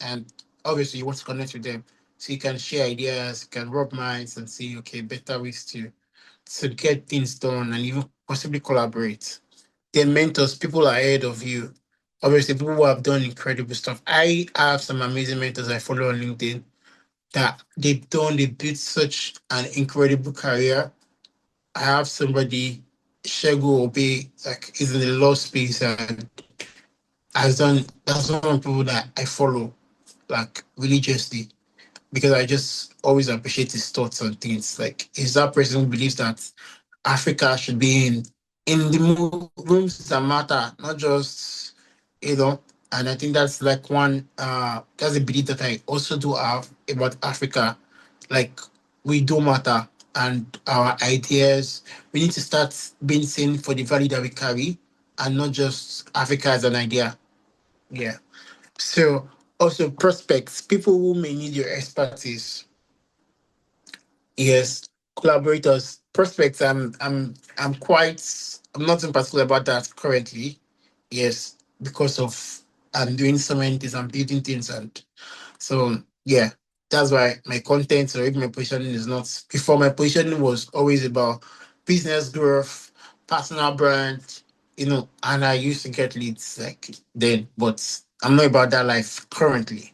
and obviously you want to connect with them. So you can share ideas, you can rub minds and see, okay, better ways to get things done and even possibly collaborate. Then mentors, people ahead of you. Obviously, people who have done incredible stuff. I have some amazing mentors I follow on LinkedIn that they built such an incredible career. I have somebody, Shego Obe, like is in the law space and has done that's one of the people that I follow like religiously because I just always appreciate his thoughts on things. Like he's that person who believes that Africa should be in the rooms that matter, not just and I think that's like one that's a belief that I also do have about Africa. Like we do matter and our ideas we need to start being seen for the value that we carry and not just Africa as an idea. Yeah. So also prospects, people who may need your expertise. Yes, collaborators, prospects. I'm not in particular about that currently. Yes, because of I'm doing so many things, I'm building things, and so yeah, that's why my content or even my positioning is not. Before my positioning was always about business growth, personal brand, and I used to get leads like then, but I'm not about that life currently.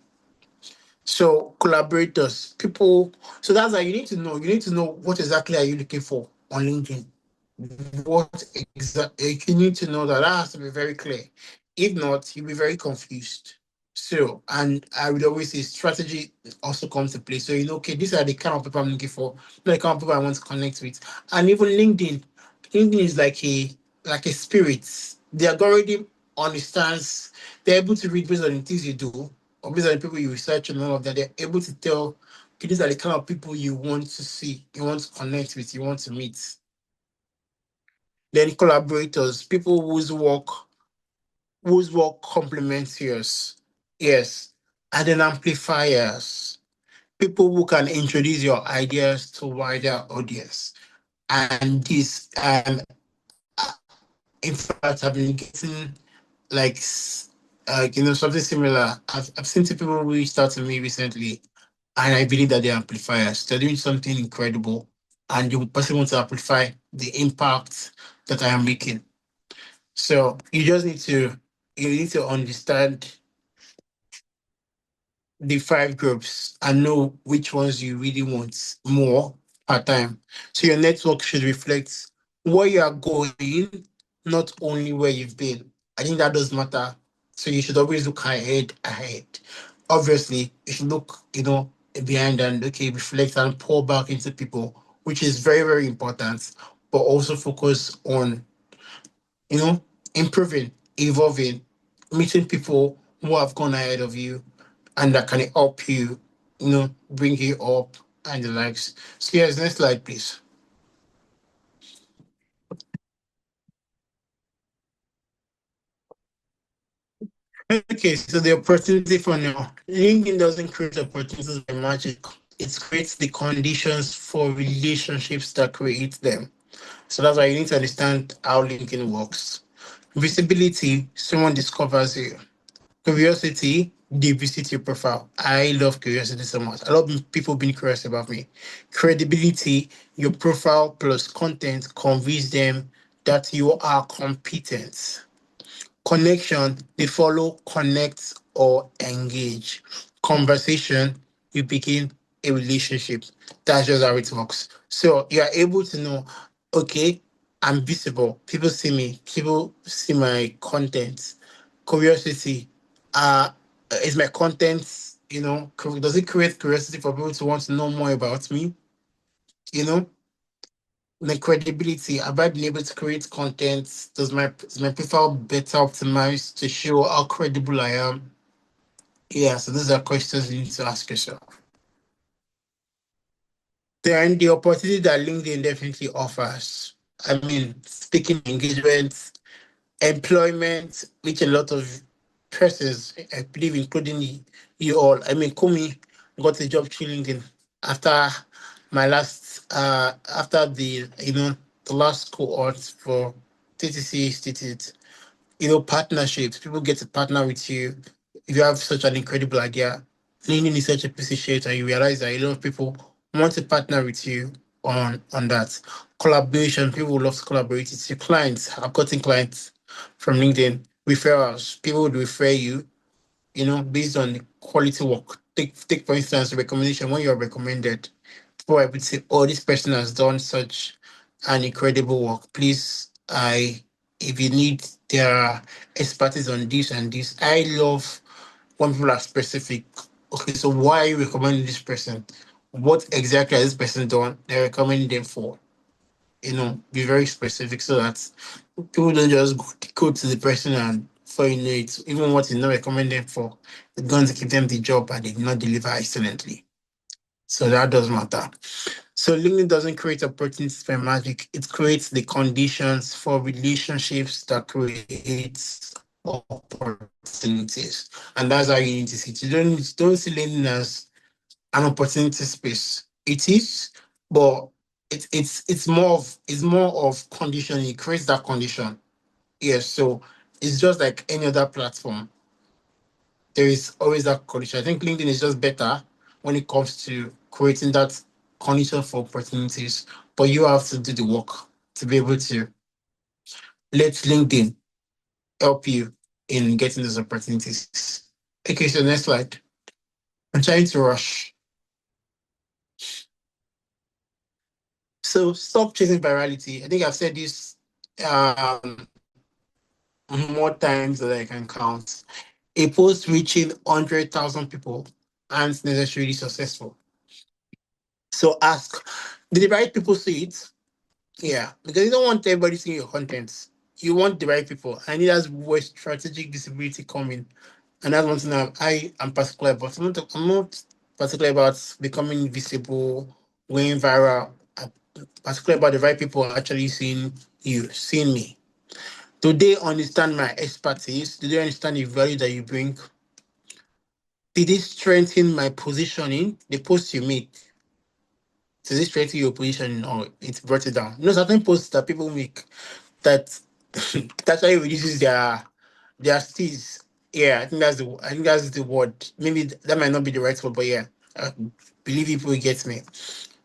So collaborators, people. So that's why you need to know. You need to know what exactly are you looking for on LinkedIn. What exactly you need to know that has to be very clear. If not, you'll be very confused. So, and I would always say strategy also comes to play. So okay, these are the kind of people I'm looking for, the kind of people I want to connect with, and even LinkedIn. LinkedIn is like a spirit. The algorithm understands. They're able to read based on the things you do, or based on the people you research and all of that. They're able to tell. Okay, these are the kind of people you want to see, you want to connect with, you want to meet. Then collaborators, people whose work whose work complements yours. Yes. And then amplifiers, people who can introduce your ideas to wider audience. And this, in fact, I've been getting like, something similar. I've seen two people reach out to me recently, and I believe that they're amplifiers. They're doing something incredible, and the person wants to amplify the impact that I am making. So you need to understand the five groups and know which ones you really want more per time. So your network should reflect where you are going, not only where you've been. I think that does matter. So you should always look ahead. Obviously, you should look, behind and okay, reflect and pour back into people, which is very, very important. But also focus on, you know, improving, evolving, meeting people who have gone ahead of you and that can help you, bring you up and the likes. So yes, next slide, please. Okay, so the opportunity for now. LinkedIn doesn't create opportunities by magic. It creates the conditions for relationships that create them. So that's why you need to understand how LinkedIn works. Visibility, someone discovers you. Curiosity, they visit your profile. I love curiosity so much. I love people being curious about me. Credibility, your profile plus content convince them that you are competent. Connection, they follow, connect, or engage. Conversation, you begin a relationship. That's just how it works. So you are able to know, okay, I'm visible. People see me. People see my content. Curiosity, uh, is my content, does it create curiosity for people to want to know more about me? You know, my credibility, have I been able to create content? Is my profile better optimized to show how credible I am? Yeah, so those are questions you need to ask yourself. Then the opportunity that LinkedIn definitely offers. I mean, speaking engagements, employment, which a lot of persons, I believe, including you all. I mean, Kumi got a job through LinkedIn after after the last cohort for TTC Institute. Partnerships. People get to partner with you. If you have such an incredible idea, LinkedIn is such a piece of shit, and you realize that a lot of people want to partner with you on that. Collaboration, people would love to collaborate with your clients. I've gotten clients from LinkedIn. Referrals, people would refer you, based on the quality work. Take for instance, recommendation when you're recommended. People are able to say, oh, this person has done such an incredible work. Please, if you need their expertise on this and this, I love when people are specific. Okay, so why are you recommending this person? What exactly has this person done? They're recommending them for. Be very specific so that people don't just go to the person and for it, even what you not recommend them for, it's going to give them the job and they did not deliver excellently. So that does matter. So LinkedIn doesn't create opportunities by magic. It creates the conditions for relationships that creates opportunities. And that's how you need to see it. You don't see LinkedIn as an opportunity space. It is, but it's more of conditioning. It creates that condition. Yes, so it's just like any other platform. There is always that condition. I think LinkedIn is just better when it comes to creating that condition for opportunities, but you have to do the work to be able to let LinkedIn help you in getting those opportunities. Okay, so next slide. I'm trying to rush. So stop chasing virality. I think I've said this um more times than I can count. A post reaching 100,000 people aren't necessarily successful. So ask, did the right people see it? Yeah, because you don't want everybody seeing your content. You want the right people. And that's where strategic visibility coming. And that's one thing I am particular about. I'm not particular about becoming visible, going viral. I'm particular about the right people actually seeing you, seeing me. Do they understand my expertise? Do they understand the value that you bring? Did it strengthen my positioning? The post you made, did it strengthen your position or it brought it down? You know, certain posts that people make that that actually reduces their steez. Yeah, I think that's the word. Maybe that might not be the right word, but yeah, I believe people will get me.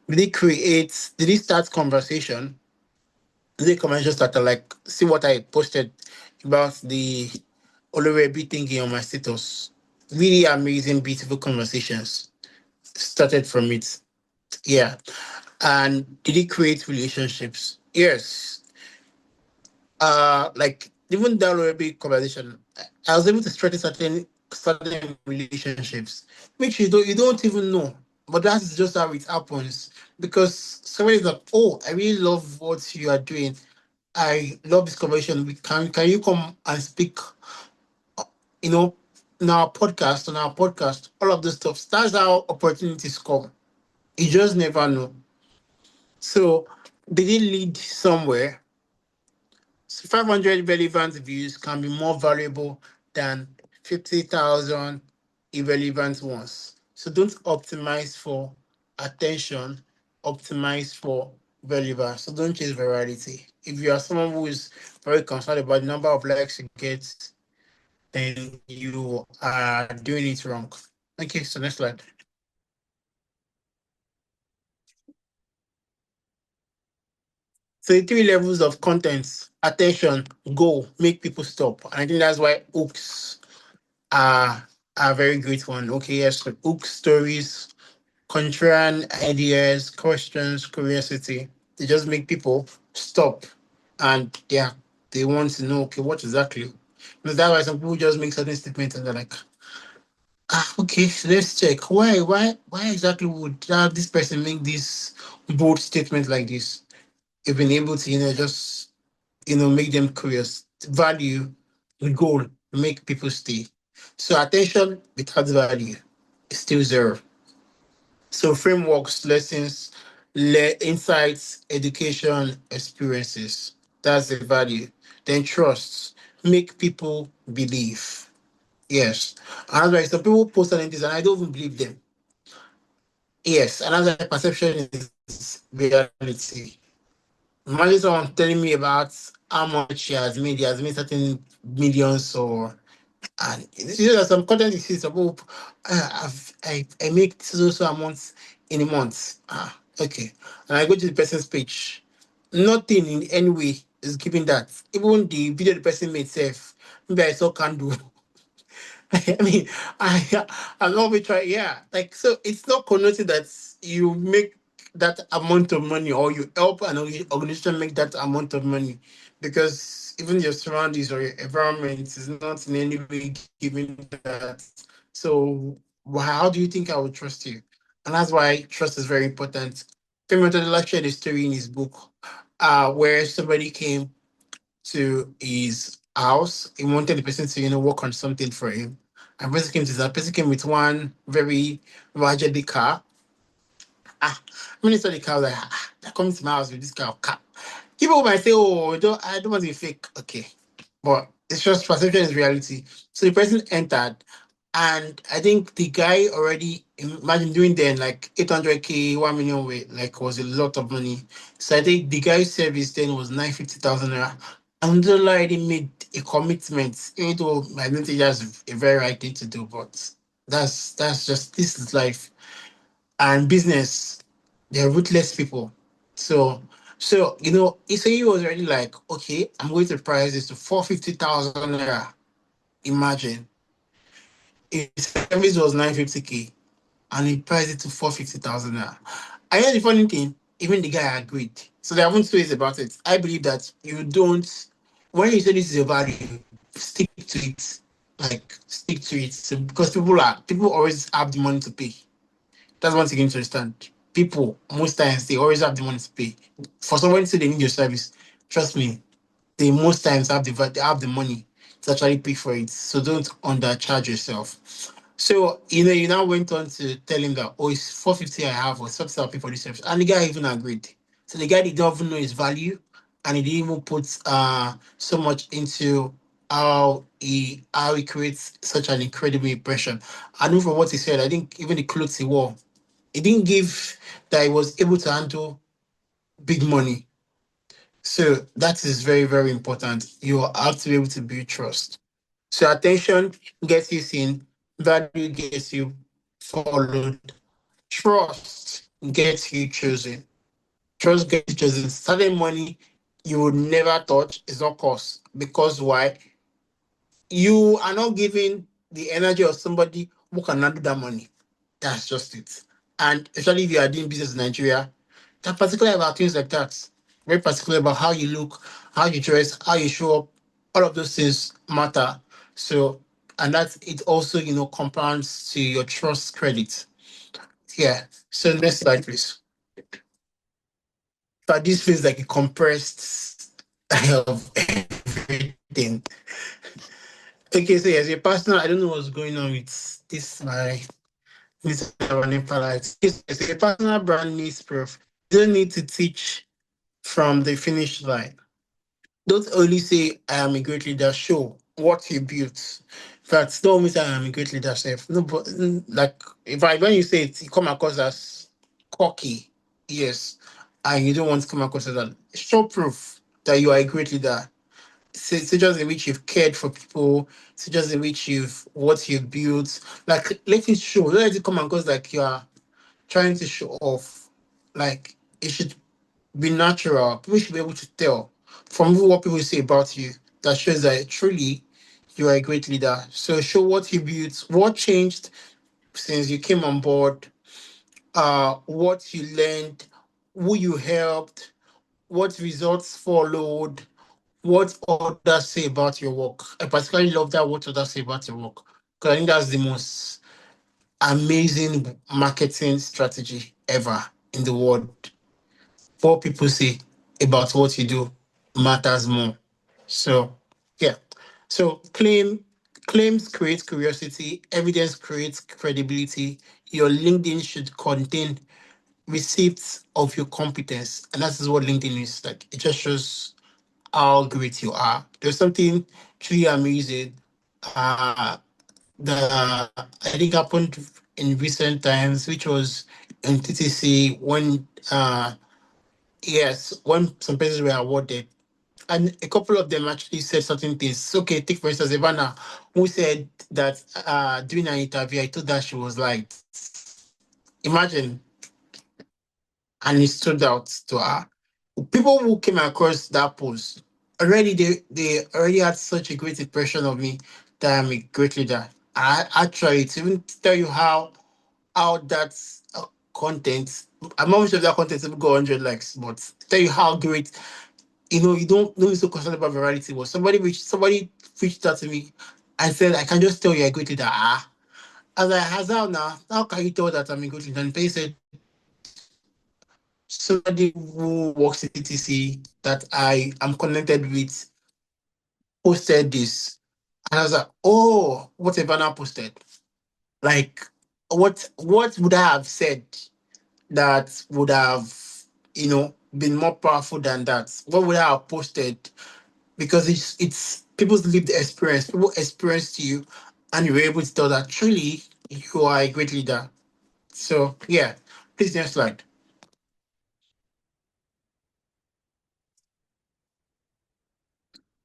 Did it start conversation? Did they conversation starter like see what I posted about the Olorebi thingy on my status? Really amazing, beautiful conversations started from it. Yeah. And did it create relationships? Yes. Like even that Olorebi conversation, I was able to strengthen certain relationships, which you don't even know. But that's just how it happens. Because somebody's like, oh, I really love what you are doing. I love this conversation. Can you come and speak, you know, on our podcast, all of this stuff. That's how opportunities come. You just never know. So did it lead somewhere? So 500 relevant views can be more valuable than 50,000 irrelevant ones. So don't optimize for attention, optimize for relevance. So don't chase virality. If you are someone who is very concerned about the number of likes you get, then you are doing it wrong. Okay, so next slide. So the three levels of content: attention, go, make people stop. And I think that's why hooks are a very great one. Okay, yes, so hook stories, contrarian ideas, questions, curiosity. They just make people stop and they want to know, okay, what exactly? Because that's why some people just make certain statements and they're like, okay, so let's check. Why exactly would this person make this bold statement like this? You've been able to, just make them curious. Value, the goal, make people stay. So attention without value is still zero. So frameworks, lessons, insights, education, experiences. That's the value. Then trust, make people believe. Yes. And that's why some people post on this and I don't even believe them. Yes, another perception is reality. Imagine someone telling me about how much she has made. He has made certain millions, or and there's some content you see. Some people, I make so amount in a month. Okay, and I go to the person's page. Nothing in any way is giving that. Even the video the person made self. Maybe I saw can do. I mean, I love it. Try, yeah. Like, so it's not connoted that you make that amount of money or you help an organization make that amount of money, because even your surroundings or your environment is not in any way giving that. So, how do you think I would trust you? And that's why trust is very important. Femi Otedola shared a story in his book, where somebody came to his house. He wanted the person to, work on something for him. And person came with one very raggedy car. When he saw the car, I was like, they're coming to my house with this car. People might say, oh, I don't want to be fake. Okay. But it's just perception is reality. So the person entered, and I think the guy already, imagine doing then like 800K, 1 million weight, like was a lot of money. So I think the guy's service then was 950,000 naira. And the already made a commitment, even though I don't think that's a very right thing to do, but that's just this is life. And business, they're ruthless people. So he was already like, okay, I'm going to price this to 450,000 naira. Imagine his service was 950K and he priced it to 450,000 naira. I heard the funny thing, even the guy agreed. So there are two ways about it. I believe that you don't, when you say this is your value, stick to it. Like stick to it. So, because people always have the money to pay. That's one thing you need to understand. People, most times, they always have the money to pay. For someone to say they need your service, trust me, they most times they have the money to actually pay for it. So don't undercharge yourself. So you now went on to tell him that, oh, it's 450 I have, or something I'll pay for this service. And the guy even agreed. So the guy did not even know his value, and he didn't even put so much into how he creates such an incredible impression. I know from what he said, I think even the clothes he wore, he didn't give that he was able to handle big money. So that is very, very important. You have to be able to build trust. So attention gets you seen, value gets you followed, trust gets you chosen. Trust gets you chosen. Certain money you would never touch is not cost. Because why? You are not giving the energy of somebody who can handle that money. That's just it. And especially if you are doing business in Nigeria, they're particular about things like that. Very particular about how you look, how you dress, how you show up. All of those things matter. So, and that it also, compounds to your trust credit. Yeah. So next slide, please. But this feels like a compressed of everything. Okay, so as a personal, I don't know what's going on with this my running palette. As a personal brand needs proof. You don't need to teach from the finish line. Don't only say I am a great leader. Show what you built. In fact, don't only say I am a great leader. Self. No, but like if I when you say it, you come across as cocky. Yes, and you don't want to come across as that. Show proof that you are a great leader. Situations in which you've cared for people, situations in which you've what you've built. Like let it show. Don't let it come across like you are trying to show off. Like it should be natural. People should be able to tell from what people say about you that shows that truly you are a great leader. So show what you built, what changed since you came on board, what you learned, who you helped, what results followed, what others say about your work. I particularly love that what others say about your work because I think that's the most amazing marketing strategy ever in the world. What people say about what you do matters more. So, yeah. So, claims create curiosity, evidence creates credibility. Your LinkedIn should contain receipts of your competence, and that is what LinkedIn is like. It just shows how great you are. There's something truly amazing uh, that I think happened in recent times, which was in TTC when yes, when some persons were awarded, and a couple of them actually said certain things. Okay, take for instance Ivana, who said that during an interview, I told her she was like, imagine, and it stood out to her. People who came across that post already they already had such a great impression of me that I'm a great leader. I try to even tell you how that content. I'm not sure if that content will go 100 likes, but tell you how great you don't be so concerned about virality. But somebody reached out to me and said, I can just tell you're a good leader. I was like, how now? How can you tell that I'm a good leader? And they said, somebody who works at TTC that I am connected with posted this. And I was like, oh, what Ivana posted? Like, what would I have said that would have, been more powerful than that? What would I have posted because it's people's lived experience. People experienced you, and you were able to tell that truly you are a great leader. So yeah, please next slide.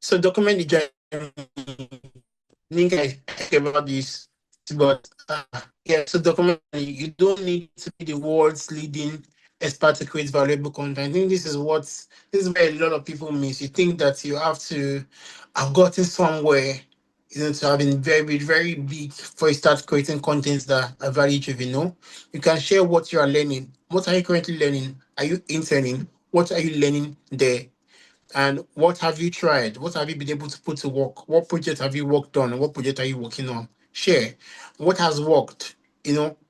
So document the journey. Think I think about this, but yeah. So document. You don't need to be the world's leading expert to create valuable content. I think this is where a lot of people miss. You think that you have to have gotten somewhere, to have been very very big before you start creating contents that are value driven. You can share what you are learning. What are you currently learning? Are you interning? What are you learning there? And what have you tried? What have you been able to put to work? What project have you worked on? And what project are you working on? Share. What has worked,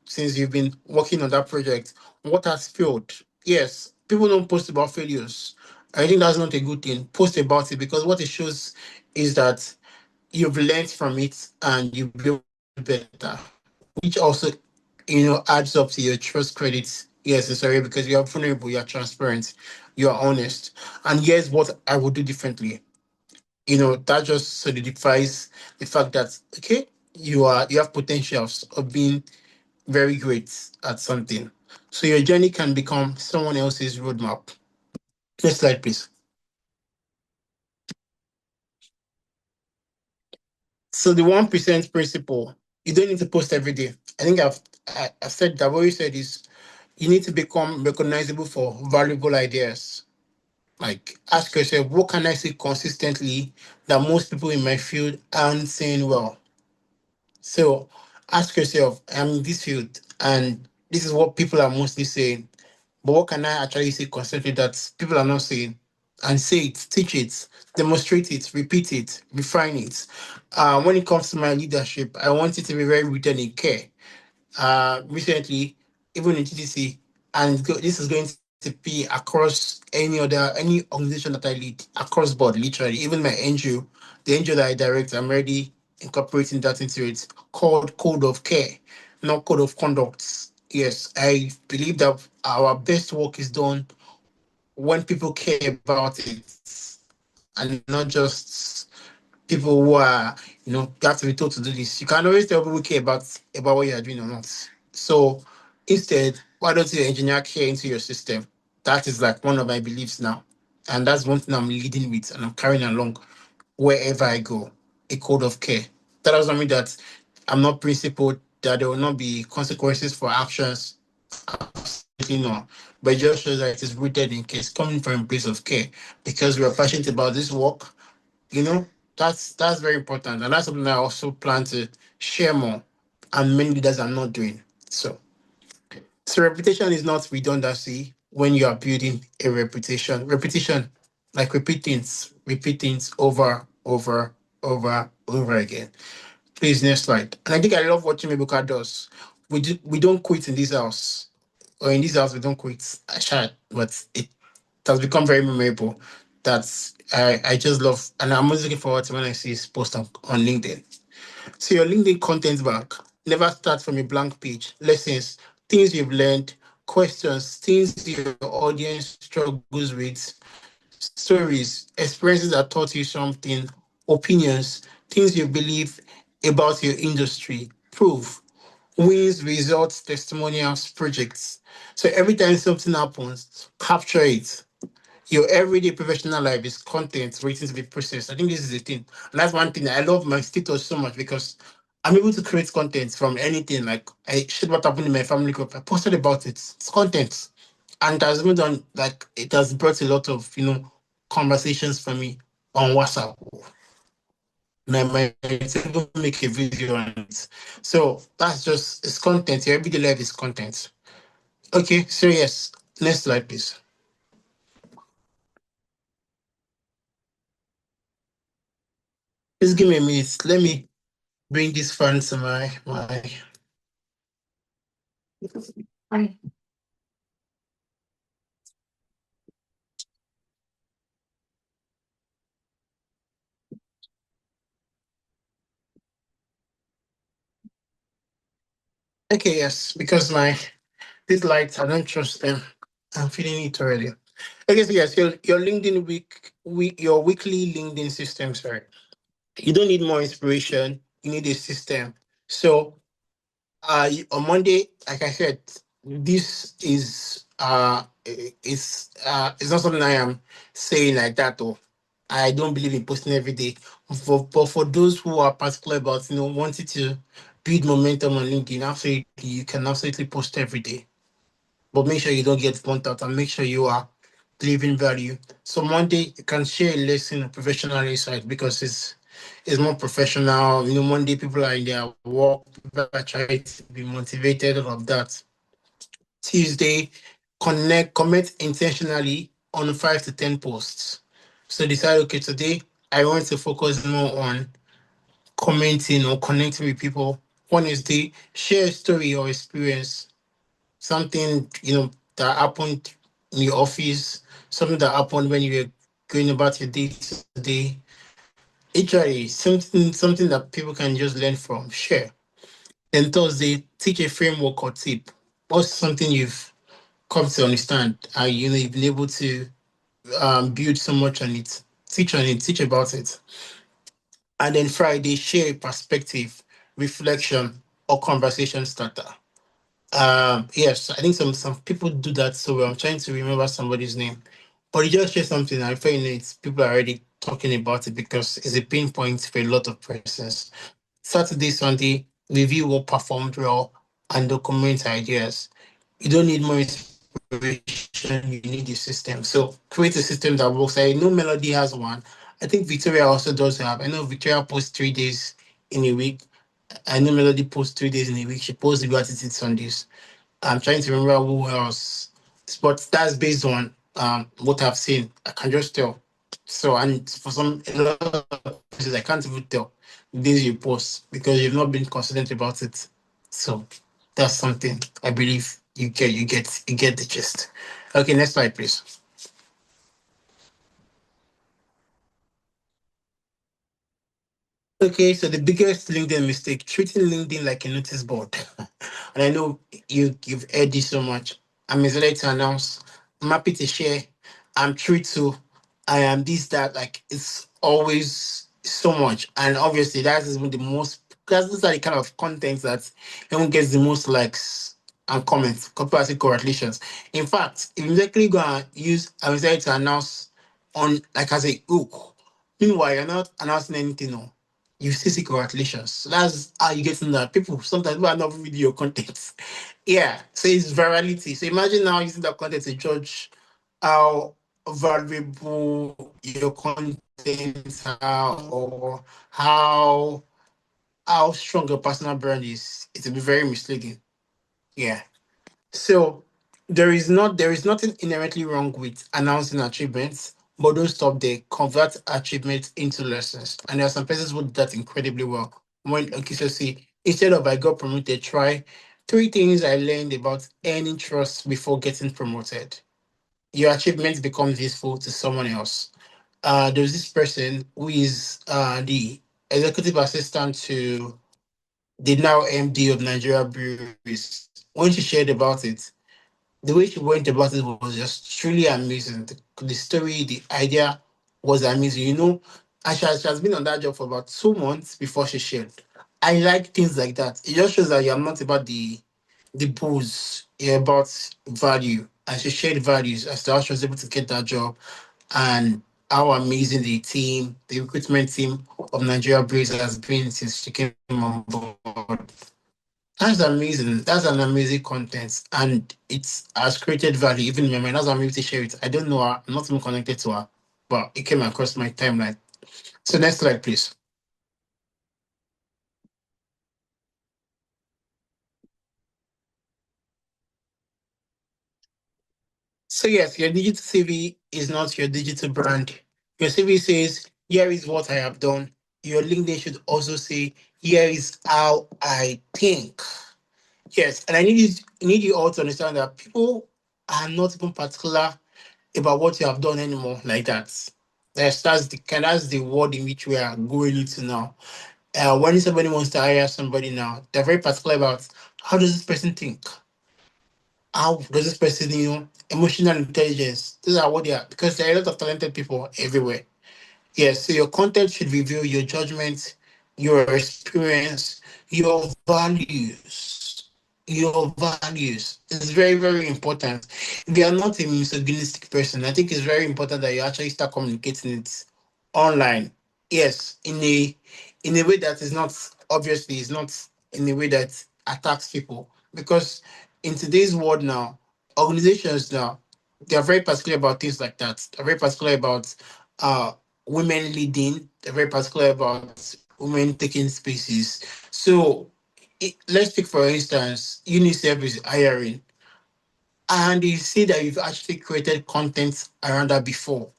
since you've been working on that project? What has failed? Yes, people don't post about failures. I think that's not a good thing. Post about it because what it shows is that you've learned from it and you'll be able to do better, which also, adds up to your trust credits. Yes, sorry, because you are vulnerable, you are transparent, you are honest. And here's what I would do differently. That just solidifies the fact that, okay, you have potentials of being very great at something. So your journey can become someone else's roadmap. Next slide, please. So the 1% principle, you don't need to post every day. I think I've said that. What you said is you need to become recognizable for valuable ideas. Like, ask yourself, what can I say consistently that most people in my field aren't saying well? So ask yourself, I'm in this field and this is what people are mostly saying. But what can I actually say consistently that people are not saying? And say it, teach it, demonstrate it, repeat it, refine it. When it comes to my leadership, I want it to be very rooted in care. Recently, even in TTC, and this is going to be across any organization that I lead across board, literally. Even my NGO, the NGO that I direct, I'm already incorporating that into it, called Code of Care, not Code of Conduct. Yes, I believe that our best work is done when people care about it and not just people who are, you have to be told to do this. You can always tell people who care about what you are doing or not. So instead, why don't you engineer care into your system? That is like one of my beliefs now. And that's one thing I'm leading with and I'm carrying along wherever I go. A code of care. That doesn't mean that I'm not principled, that there will not be consequences for actions. Absolutely not. But it just shows that it is rooted in care. It's coming from a place of care because we are passionate about this work. you know that's very important, and that's something I also plan to share more, and many leaders are not doing so reputation is not redundancy. When you are building a repetition, like repeat things over again. Please, next slide. And I think I love what Chimebuka does. We don't quit in this house, or in this house we don't quit. I tried, but it has become very memorable. That's I just love, and I'm always looking forward to when I see his post on LinkedIn. So your LinkedIn content bank never starts from a blank page. Lessons, things you've learned, questions, things your audience struggles with, stories, experiences that taught you something, opinions, things you believe about your industry, proof, wins, results, testimonials, projects. So every time something happens, capture it. Your everyday professional life is content waiting to be processed. I think this is the thing. And that's one thing. I love my status so much because I'm able to create content from anything. Like, I shared what happened in my family group. I posted about it. It's content. And it has even done, like, it has brought a lot of, conversations for me on WhatsApp. And I might even make a video on it. So that's just, it's content. Your everyday life is content. Okay, so yes. Next slide, please. Just give me a minute. Let me bring this fan to my. Okay, yes, because my these lights, I don't trust them. I'm feeling it already. Okay, so yes, your LinkedIn your weekly LinkedIn system, sorry. You don't need more inspiration, you need a system. So on Monday, like I said, this is it's not something I am saying like that, though. I don't believe in posting every day. But for those who are particular about wanting to build momentum on LinkedIn, absolutely you can absolutely post every day. But make sure you don't get burnt out and make sure you are delivering value. So Monday you can share a lesson, a professional insight, because it's more professional. Monday people are in their work, people are trying to be motivated, all of that. Tuesday, comment intentionally on 5 to 10 posts. So decide, okay, today I want to focus more on commenting or connecting with people. Wednesday, share a story or experience, something that happened in your office, something that happened when you were going about your day to day. Literally, something that people can just learn from, share. Then Thursday, teach a framework or tip. What's something you've come to understand and you've been able to build so much on it, teach about it. And then Friday, share a perspective, reflection, or conversation starter. Yes, I think some people do that so well. I'm trying to remember somebody's name, but you just share something. I feel it's people are already talking about it because it's a pain point for a lot of persons. Saturday, Sunday, review what performed well and document ideas. You don't need more inspiration, you need a system. So create a system that works. I know Melody has one. I think Victoria also does have. I know Victoria posts 3 days in a week. I know Melody posts 3 days in a week. She posts the gratitude Sundays. I'm trying to remember who else. But that's based on what I've seen. I can just tell. So and for some a lot of places I can't even tell the days you post because you've not been consistent about it. So that's something I believe you get the gist. Okay, next slide, please. Okay, so the biggest LinkedIn mistake, treating LinkedIn like a notice board. And I know you've heard this so much. I'm excited to announce, I'm happy to share, I'm true to, I am this, that, like it's always so much. And obviously that is even the most because these are the kind of content that everyone gets the most likes and comments, comparative correlations. In fact, if you exactly go and use I'm excited to announce on like as a hook, meanwhile you're not announcing anything, no, you still see congratulations. So that's how you get to know that people sometimes people are not reading your content. Yeah, so it's virality. So imagine now using that content to judge how valuable your content are or how how strong your personal brand is. It will be very misleading. Yeah. So there is nothing inherently wrong with announcing achievements, but don't stop there. Convert achievements into lessons. And there are some persons who do that incredibly well. When okay, so see, instead of I got promoted, try 3 things I learned about earning trust before getting promoted. Your achievement becomes useful to someone else. There's this person who is the executive assistant to the now MD of Nigeria Breweries. When she shared about it, the way she went about it was just truly amazing. The story, the idea was amazing. And she has been on that job for about 2 months before she shared. I like things like that. It just shows that you're not about the booze, you're about value. And she shared values as to how she was able to get that job and how amazing the recruitment team of Nigeria Breeze has been since she came on board. That's amazing. That's an amazing content, and it has created value even in my mind. That's why I'm able to share it. I don't know her. I'm not even connected to her, but it came across my timeline. So next slide, please. So yes, your digital CV is not your digital brand. Your CV says, "Here is what I have done." Your LinkedIn should also say, "Here is how I think." Yes, and I need you all to understand that people are not even particular about what you have done anymore like that. That's the world in which we are going into now. When somebody wants to hire somebody now, they're very particular about how does this person think? How does this person, emotional intelligence? These are what they are because there are a lot of talented people everywhere. Yes, so your content should reveal your judgment, your experience, your values. Your values. It's very, very important. If you are not a misogynistic person, I think it's very important that you actually start communicating it online. Yes, in a way that is not obviously is not in a way that attacks people. Because in today's world now, organizations now they are very particular about things like that. They're very particular about uh women leading. They're very particular about women taking spaces. So let's take for instance, UNICEF is hiring, and you see that you've actually created content around that before.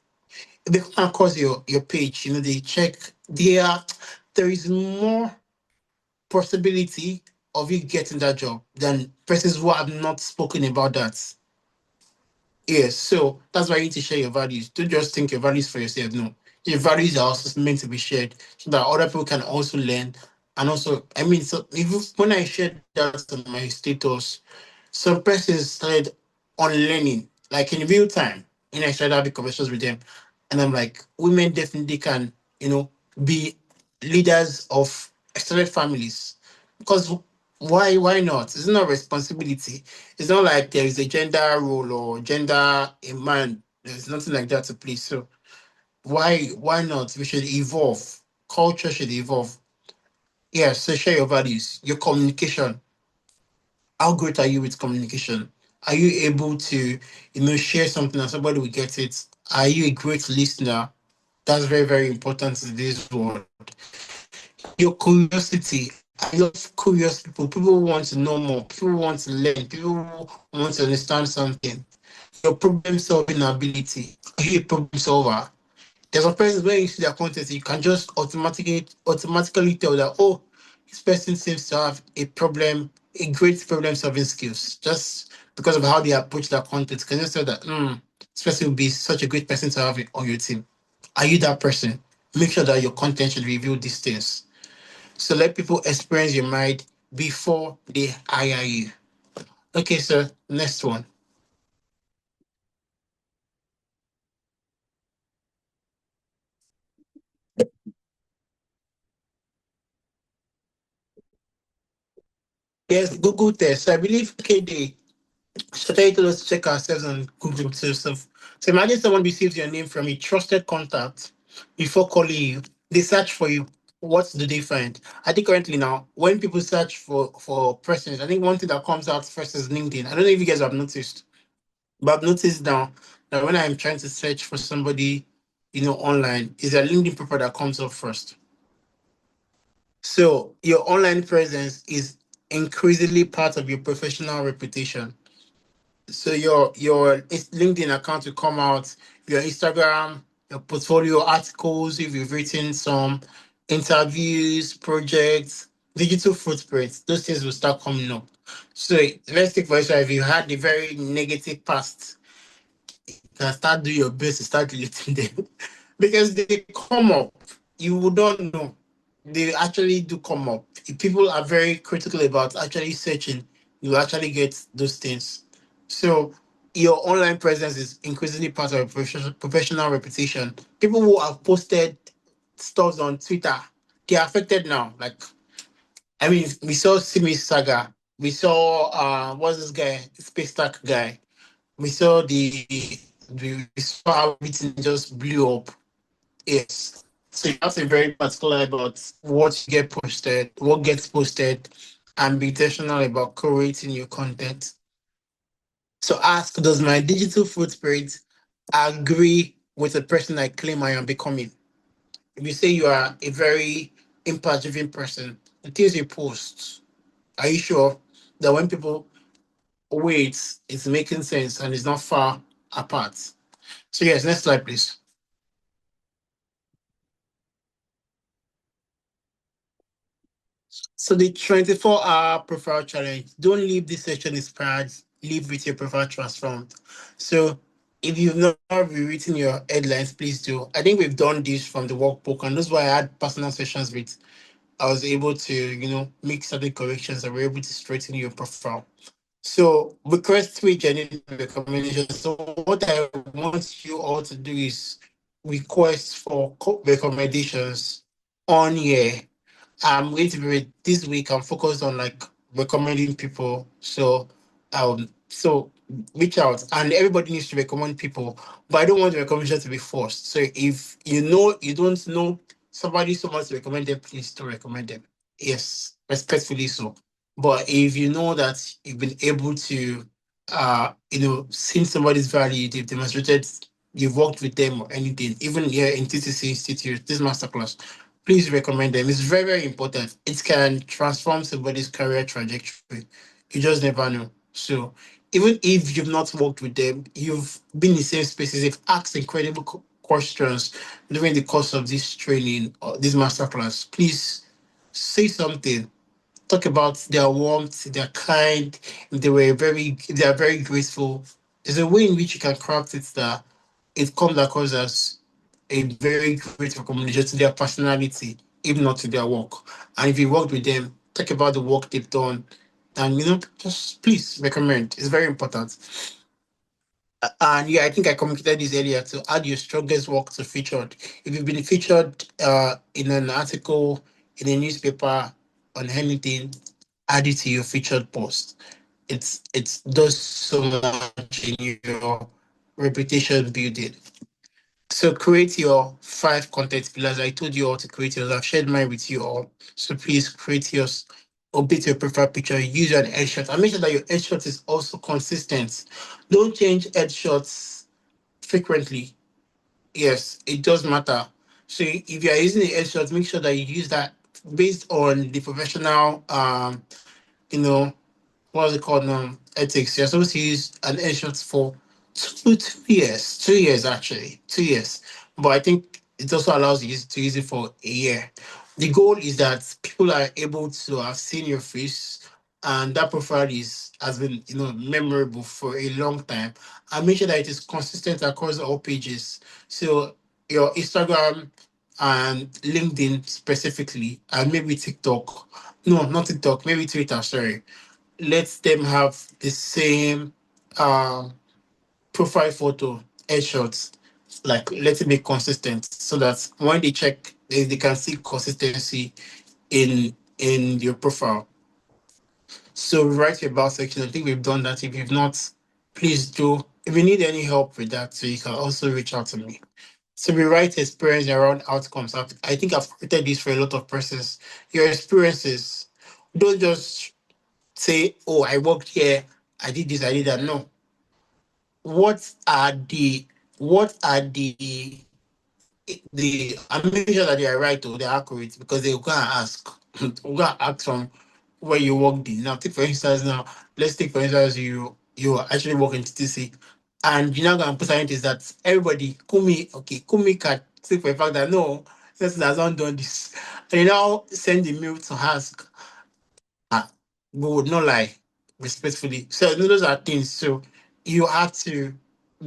If they come across your page, they check there is more possibility of you getting that job than persons who have not spoken about that. Yes, so that's why you need to share your values. Don't just think your values for yourself. No, your values are also meant to be shared so that other people can also learn. And also, I mean, so even when I shared that on my status, some persons started on learning, like in real time. And I started having conversations with them. And I'm like, women definitely can, be leaders of extended families. Because why not? It's not responsibility. It's not like there is a gender role or gender a man. There's nothing like that to play. So why not? We should evolve. Culture should evolve. Yeah, so share your values, your communication. How great are you with communication? Are you able to, share something and somebody will get it? Are you a great listener? That's very, very important in this world. Your curiosity. I love curious people. People who want to know more. People who want to learn. People who want to understand something. Your problem solving ability. Are you a problem solver? There's some persons when you see their content, you can just automatically tell that, oh, this person seems to have a problem, a great problem solving skills, just because of how they approach their content. You can just tell that, this person will be such a great person to have on your team. Are you that person? Make sure that your content should reveal these things. So let people experience your mind before they hire you. Okay, so next one. Yes, Google test. So I believe KD strategy told us to check ourselves on Google to stuff. So imagine someone receives your name from a trusted contact before calling you. They search for you. What do they find? I think currently now, when people search for persons, I think one thing that comes out first is LinkedIn. I don't know if you guys have noticed, but I've noticed now that when I'm trying to search for somebody, online, is a LinkedIn profile that comes up first. So your online presence is increasingly part of your professional reputation. So your LinkedIn account will come out, your Instagram, your portfolio articles, if you've written some interviews, projects, digital footprints, those things will start coming up. So let's take for example, if you had a very negative past, can start doing your best to start deleting them because they come up. You don't know. They actually do come up. If people are very critical about actually searching, you actually get those things. So your online presence is increasingly part of your professional reputation. People who have posted stuff on Twitter, they are affected now. Like, I mean, we saw Simi Saga. We saw what's this guy, Space Stack guy. We saw we saw how everything just blew up. Yes. So you have to be very particular about what you get posted, what gets posted, and be intentional about curating your content. So ask, does my digital footprint agree with the person I claim I am becoming? If you say you are a very impact driven person, the things you post, are you sure that when people wait, it's making sense and it's not far apart? So yes, next slide, please. So the 24-hour profile challenge. Don't leave this session inspired. Leave with your profile transformed. So if you've not rewritten your headlines, please do. I think we've done this from the workbook, and that's why I had personal sessions with. I was able to, make certain corrections and we're able to straighten your profile. So request three genuine recommendations. So what I want you all to do is request for recommendations on here. I'm going to be this week. I'm focused on like recommending people. So reach out, and everybody needs to recommend people. But I don't want the recommendation to be forced. So if you know you don't know somebody so much to recommend them, please do recommend them. Yes, respectfully so. But if you know that you've been able to, seen somebody's value, they've demonstrated, you've worked with them or anything, even here in TTC Institute, this masterclass, please recommend them. It's very, very important. It can transform somebody's career trajectory. You just never know. So even if you've not worked with them, you've been in the same spaces, they've asked incredible questions during the course of this training or this masterclass. Please say something. Talk about their warmth, their kind. They are very graceful. There's a way in which you can craft it that it comes across as a very great recommendation to their personality, if not to their work. And if you worked with them, talk about the work they've done, and just please recommend. It's very important. And yeah, I think I communicated this earlier to add your strongest work to featured. If you've been featured in an article, in a newspaper, on anything, add it to your featured post. It's does so much in your reputation building. So create your 5 content pillars. I told you all to create yours. I've shared mine with you all. So please create yours. Update your profile picture. Use an headshot. And make sure that your headshot is also consistent. Don't change headshots frequently. Yes, it does matter. So if you are using the headshot, make sure that you use that based on the professional you know, what's it called now? Ethics. You're supposed to use an headshot for 2 years. 2 years actually. 2 years. But I think it also allows you to use it for a year. The goal is that people are able to have seen your face and that profile is has been memorable for a long time. And make sure that it is consistent across all pages. So your Instagram and LinkedIn specifically, and maybe TikTok. No, not TikTok, maybe Twitter, sorry. Let them have the same um profile photo, headshots. Like let it be consistent so that when they check, they can see consistency in your profile. So write your about section. I think we've done that. If you've not, please do. If you need any help with that, so you can also reach out to me. So we write experience around outcomes. I think I've created this for a lot of persons. Your experiences. Don't just say, "Oh, I worked here. I did this. I did that." No. What are the I'm making sure that they are right or they're accurate because they're gonna ask. We're gonna ask from where you worked in. Now take for instance now, let's take for instance you are actually working TTC and you're not gonna put something is that everybody Kumi can say for a fact that no, this person has not done this. And you now send the mail to ask. Ah, we would not lie respectfully. So those are things. So you have to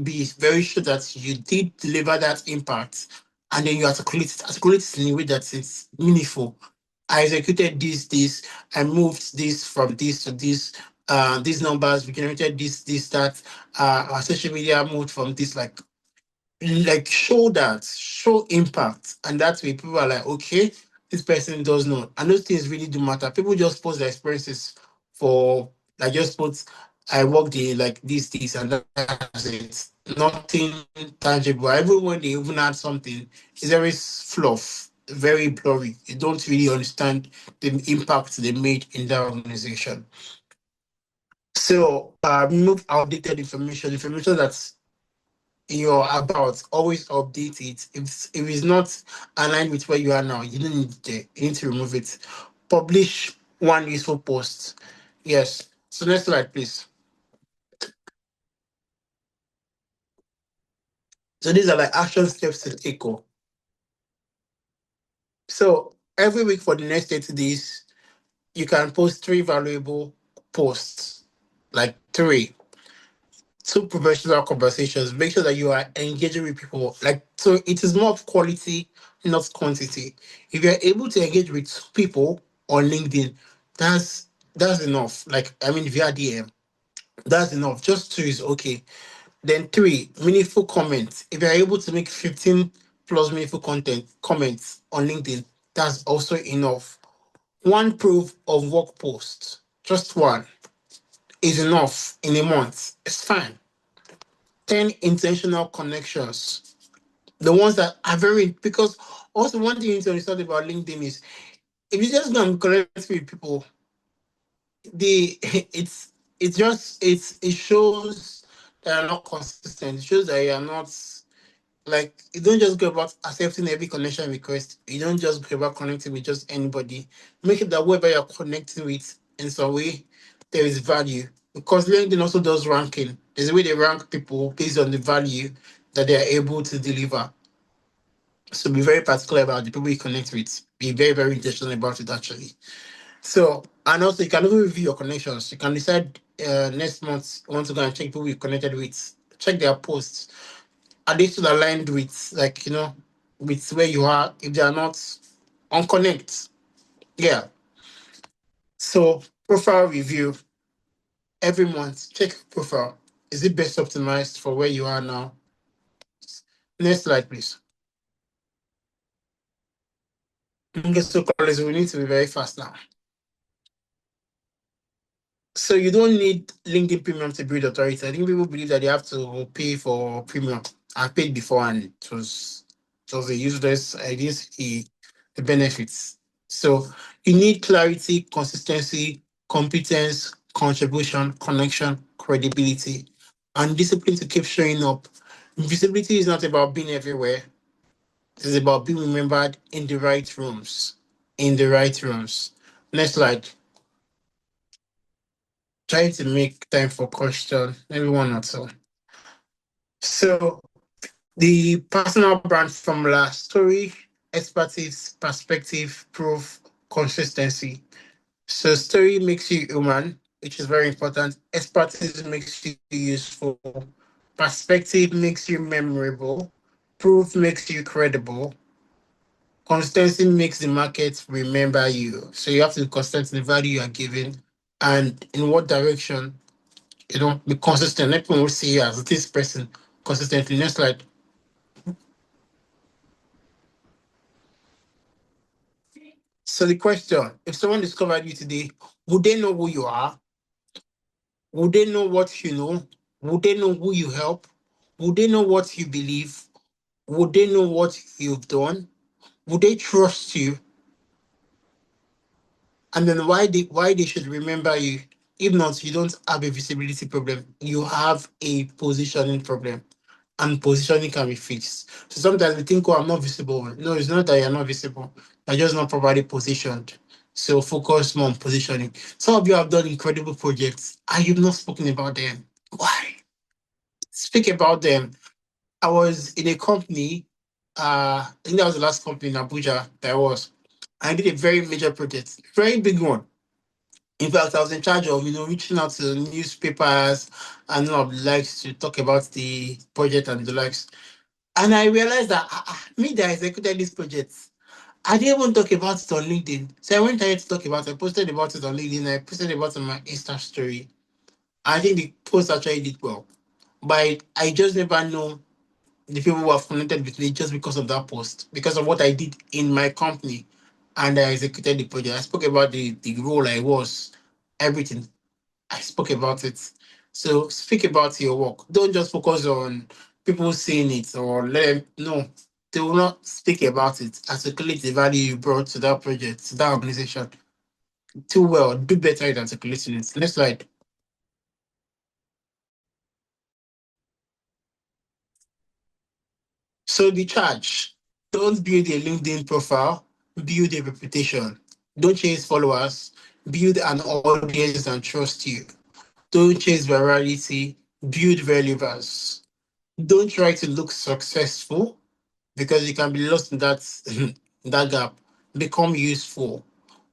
be very sure that you did deliver that impact, and then you articulate it in a way that it's meaningful. I executed this. I moved this from this to this. These numbers, we generated this, that. Our social media moved from this, like show impact, and that way people are like, okay, this person does know, and those things really do matter. People just post their experiences for like just put I worked in like this and that's it, nothing tangible. Everyone they even add something is very fluff, very blurry. You don't really understand the impact they made in that organization. So remove outdated information that's you're about, always update it. If it's not aligned with where you are now, you don't need it there. You need to remove it. Publish one useful post. Yes. So next slide, please. So these are like action steps to take. So every week for the next 30 days, you can post 3 valuable posts. Like three. 2 professional conversations. Make sure that you are engaging with people. Like so, it is more of quality, not quantity. If you're able to engage with 2 people on LinkedIn, that's enough. Like I mean, via DM, that's enough. Just 2 is okay. Then 3 meaningful comments. If you're able to make 15 plus meaningful content comments on LinkedIn, that's also enough. One proof of work post, just one, is enough in a month. It's fine. 10 intentional connections. The ones that are very, because also one thing you need to understand about LinkedIn is if you just go and connect with people, the it shows that you're not consistent. It shows that you're not like you don't just go about accepting every connection request. You don't just go about connecting with just anybody. Make it that whoever you're connecting with in some way there is value. Because LinkedIn also does ranking. There's a way they rank people based on the value that they are able to deliver. So be very particular about the people you connect with. Be very, very intentional about it actually. So and also you can even review your connections. You can decide next month you want to go and check people you connected with. Check their posts. Are they still aligned with with where you are? If they are not, unconnect. Yeah. So profile review every month. Check profile. Is it best optimized for where you are now? Next slide, please. Okay, so colleagues, we need to be very fast now. So you don't need LinkedIn Premium to build authority. I think people believe that they have to pay for premium. I paid before and it was a useless. I didn't see the benefits. So you need clarity, consistency, competence, contribution, connection, credibility, and discipline to keep showing up. Visibility is not about being everywhere. It is about being remembered in the right rooms. In the right rooms. Next slide. Try to make time for question, maybe one or two. So the personal brand formula: story, expertise, perspective, proof, consistency. So story makes you human, which is very important. Expertise makes you useful. Perspective makes you memorable. Proof makes you credible. Consistency makes the market remember you. So you have to be consistent in the value you are giving and in what direction. Be consistent. Let people see you as this person consistently. Next slide. So the question: if someone discovered you today, would they know who you are? Would they know what you know? Would they know who you help? Would they know what you believe? Would they know what you've done? Would they trust you? And then why they should remember you? If not, you don't have a visibility problem. You have a positioning problem. And positioning can be fixed. So sometimes we think, oh, I'm not visible. No, it's not that you're not visible. You're just not properly positioned. So focus more on positioning. Some of you have done incredible projects and you've not spoken about them. Why? Speak about them. I was in a company, I think that was the last company in Abuja that I was. I did a very major project, very big one. In fact, I was in charge of, reaching out to newspapers and all of the likes to talk about the project and the likes. And I realized that me that executed this project, I didn't even talk about it on LinkedIn. So I went ahead to talk about it. I posted about it on LinkedIn. I posted about it on my Insta story. I think the post actually did well. But I just never know the people who have connected with me just because of that post, because of what I did in my company. And I executed the project. I spoke about the role I was, everything. I spoke about it. So speak about your work. Don't just focus on people seeing it or let them no. They will not speak about it. Articulate the value you brought to that project, to that organization. Do well, do better at articulating it. Next slide. So the charge. Don't build a LinkedIn profile, build a reputation. Don't chase followers, build an audience and trust you. Don't chase virality, build relevance. Don't try to look successful because you can be lost in that that gap. Become useful.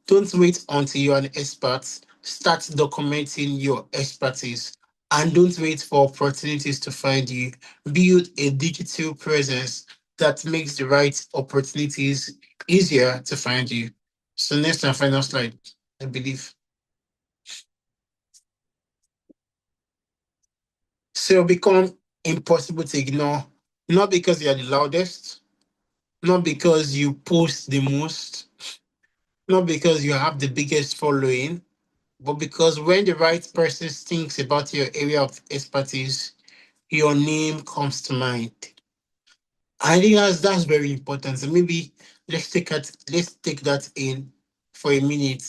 Don't wait until you're an expert. Start documenting your expertise and don't wait for opportunities to find you. Build a digital presence that makes the right opportunities easier to find you. So next and final slide, I believe. So become impossible to ignore, not because you're the loudest, not because you post the most, not because you have the biggest following, but because when the right person thinks about your area of expertise, your name comes to mind. I think that's very important. So maybe let's take that in for a minute.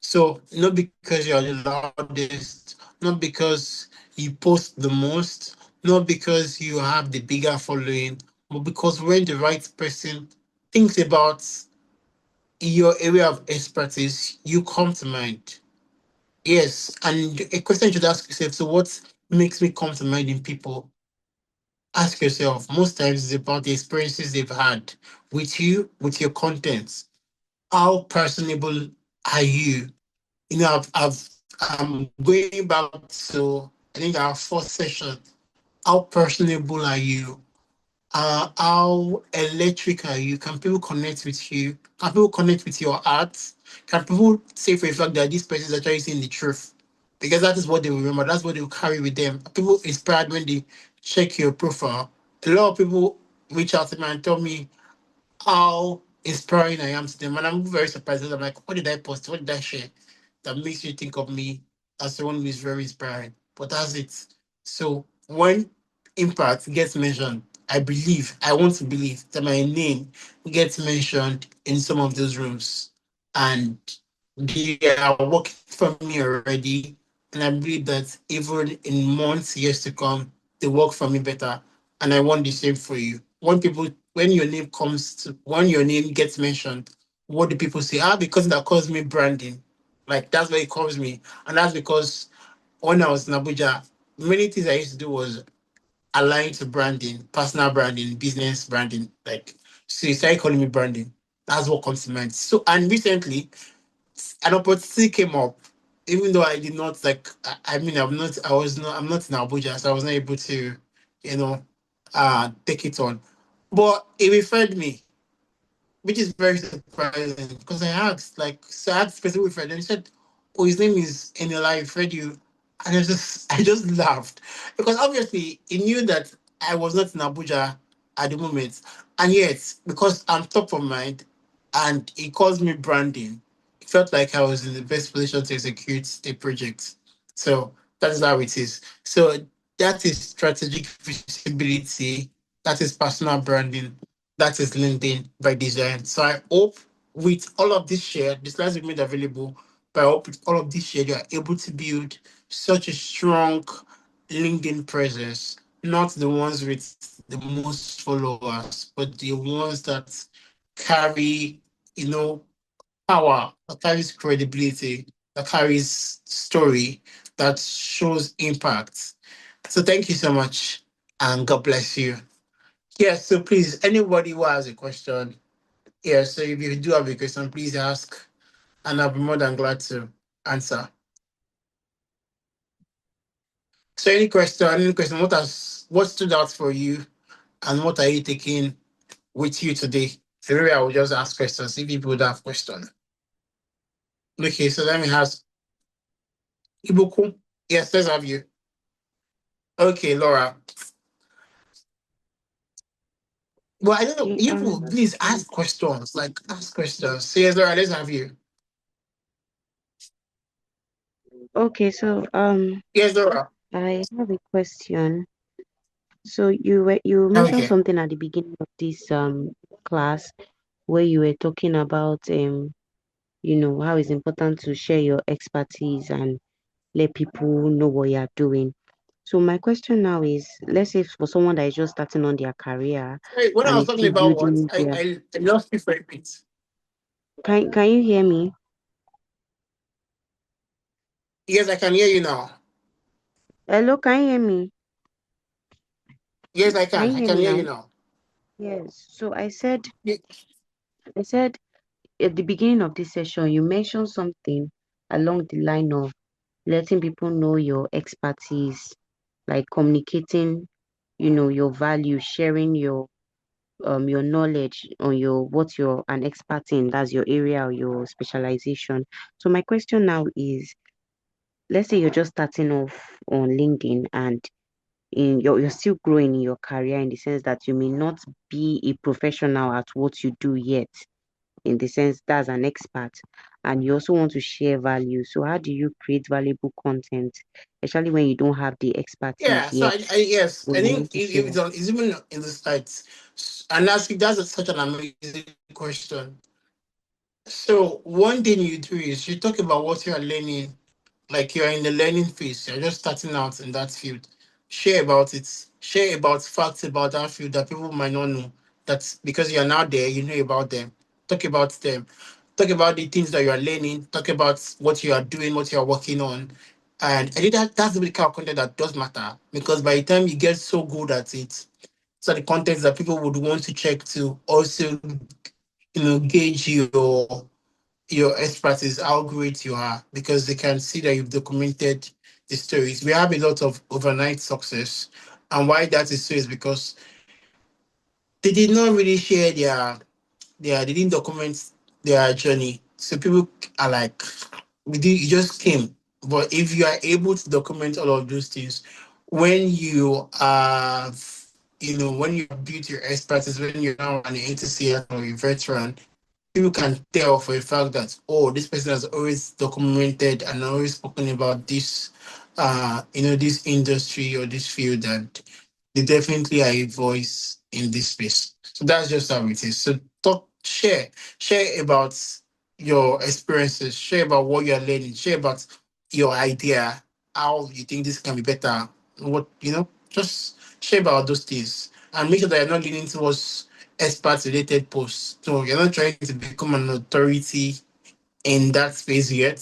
So not because you're the loudest, not because you post the most, not because you have the bigger following, but because when the right person thinks about your area of expertise, you come to mind. Yes, and a question you should ask yourself: so, what makes me come to mind in people? Ask yourself. Most times, it's about the experiences they've had with you, with your content. How personable are you? I'm going back to I think our first session. How personable are you? How electric are you? Can people connect with you? Can people connect with your art? Can people say for a fact that this person is actually saying the truth? because that is what they will remember. That's what they will carry with them. People inspired when they check your profile. A lot of people reach out to me and tell me how inspiring I am to them. And I'm very surprised. I'm like, what did I post? What did I share that makes you think of me as someone who is very inspiring? But that's it. So when impact gets mentioned, I want to believe that my name gets mentioned in some of those rooms. And they are working for me already. And I believe that even in months, years to come, they work for me better. And I want the same for you. When your name gets mentioned, what do people say? Ah, because that calls me branding. Like that's what it calls me. And that's because when I was in Abuja, many things I used to do was aligned to branding, personal branding, business branding. Like so you started calling me branding. That's what comes to mind. So and recently an opportunity came up, even though I did not like. I mean, I'm not in Abuja, so I was not able to, you know, take it on. But it referred me, which is very surprising because I asked specific friend, and he said, "Oh, his name is Eniola. I referred you," and I just laughed because obviously he knew that I was not in Abuja at the moment, and yet because I'm top of mind, and he calls me branding, it felt like I was in the best position to execute a project. So that's how it is. So that is strategic visibility. That is personal branding. That is LinkedIn by design. So I hope with all of this shared, this slides we made available, but I hope with all of this shared, you are able to build such a strong LinkedIn presence, not the ones with the most followers, but the ones that carry, you know, power, that carries credibility, that carries story, that shows impact. So thank you so much and God bless you. Yes, so please, anybody who has a question, yes, so if you do have a question, please ask, and I'll be more than glad to answer. So, any question, what stood out for you, and what are you taking with you today? So maybe I will just ask questions if people would have questions. Okay, so let me ask Ibuku. Yes, let's have you. Okay, Laura. Well, I don't know. Okay, You please ask questions. Like ask questions. So yes, Laura, let's have you. okay, so Yes, Laura. I have a question. So you mentioned Okay. something at the beginning of this class where you were talking about how it's important to share your expertise and let people know what you're doing. So my question now is, let's say for someone that is just starting on their career Sorry, when I and was is talking still about what, building their I lost you for a bit. can you hear me? Yes, I can hear you now. Hello, can you hear me? Yes, I Can can. you I hear can me hear now? you now. Yes. So I said at the beginning of this session, you mentioned something along the line of letting people know your expertise, like communicating, your value, sharing your knowledge on what you're an expert in, that's your area or your specialization. So my question now is, let's say you're just starting off on LinkedIn and you're still growing in your career in the sense that you may not be a professional at what you do yet in the sense that's an expert and you also want to share value. So how do you create valuable content, especially when you don't have the expertise Yeah, so yet yes, when I you think want to share? it's even in the slides, and such an amazing question. So one thing you do is you talk about what you are learning, like you're in the learning phase, you're just starting out in that field. Share about it. Share about facts about that field that people might not know. That's because you're now there, you know about them. Talk about them. Talk about the things that you are learning. Talk about what you are doing, what you are working on. And I think that's the kind of content that does matter because by the time you get so good at it, so the content that people would want to check to also, gauge your expertise, how great you are, because they can see that you've documented the stories. We have a lot of overnight success. And why that is so is because they did not really share they didn't document their journey. So people are like, you just came. But if you are able to document all of those things, when you have, when you have built your expertise, when you're now an enthusiast or a veteran, you can tell for a fact that, oh, this person has always documented and always spoken about this, this industry or this field, and they definitely are a voice in this space. So that's just how it is. So share about your experiences, share about what you're learning, share about your idea, how you think this can be better, just share about those things and make sure that you're not leaning towards expert related posts. So you're not trying to become an authority in that space yet,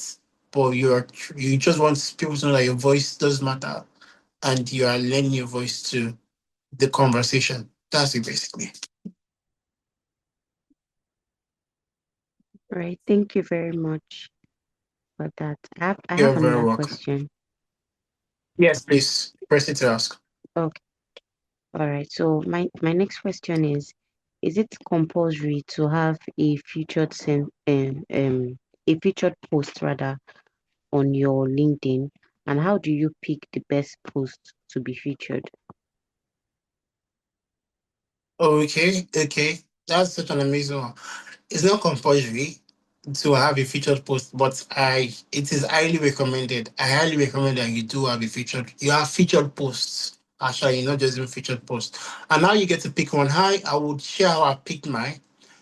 but you just want people to know that your voice does matter and you are lending your voice to the conversation. That's it basically. Right. Thank you very much for that. I You're have very another welcome. question. Yes, please. Press it to ask. Okay. All right. So my next question is it compulsory to have a a featured post rather on your LinkedIn? And how do you pick the best post to be featured? Okay, okay. That's such an amazing one. It's not compulsory to have a featured post, but it is highly recommended. I highly recommend that you do have you have featured posts. Actually, not just even featured posts. And now you get to pick one. I would share how I picked mine.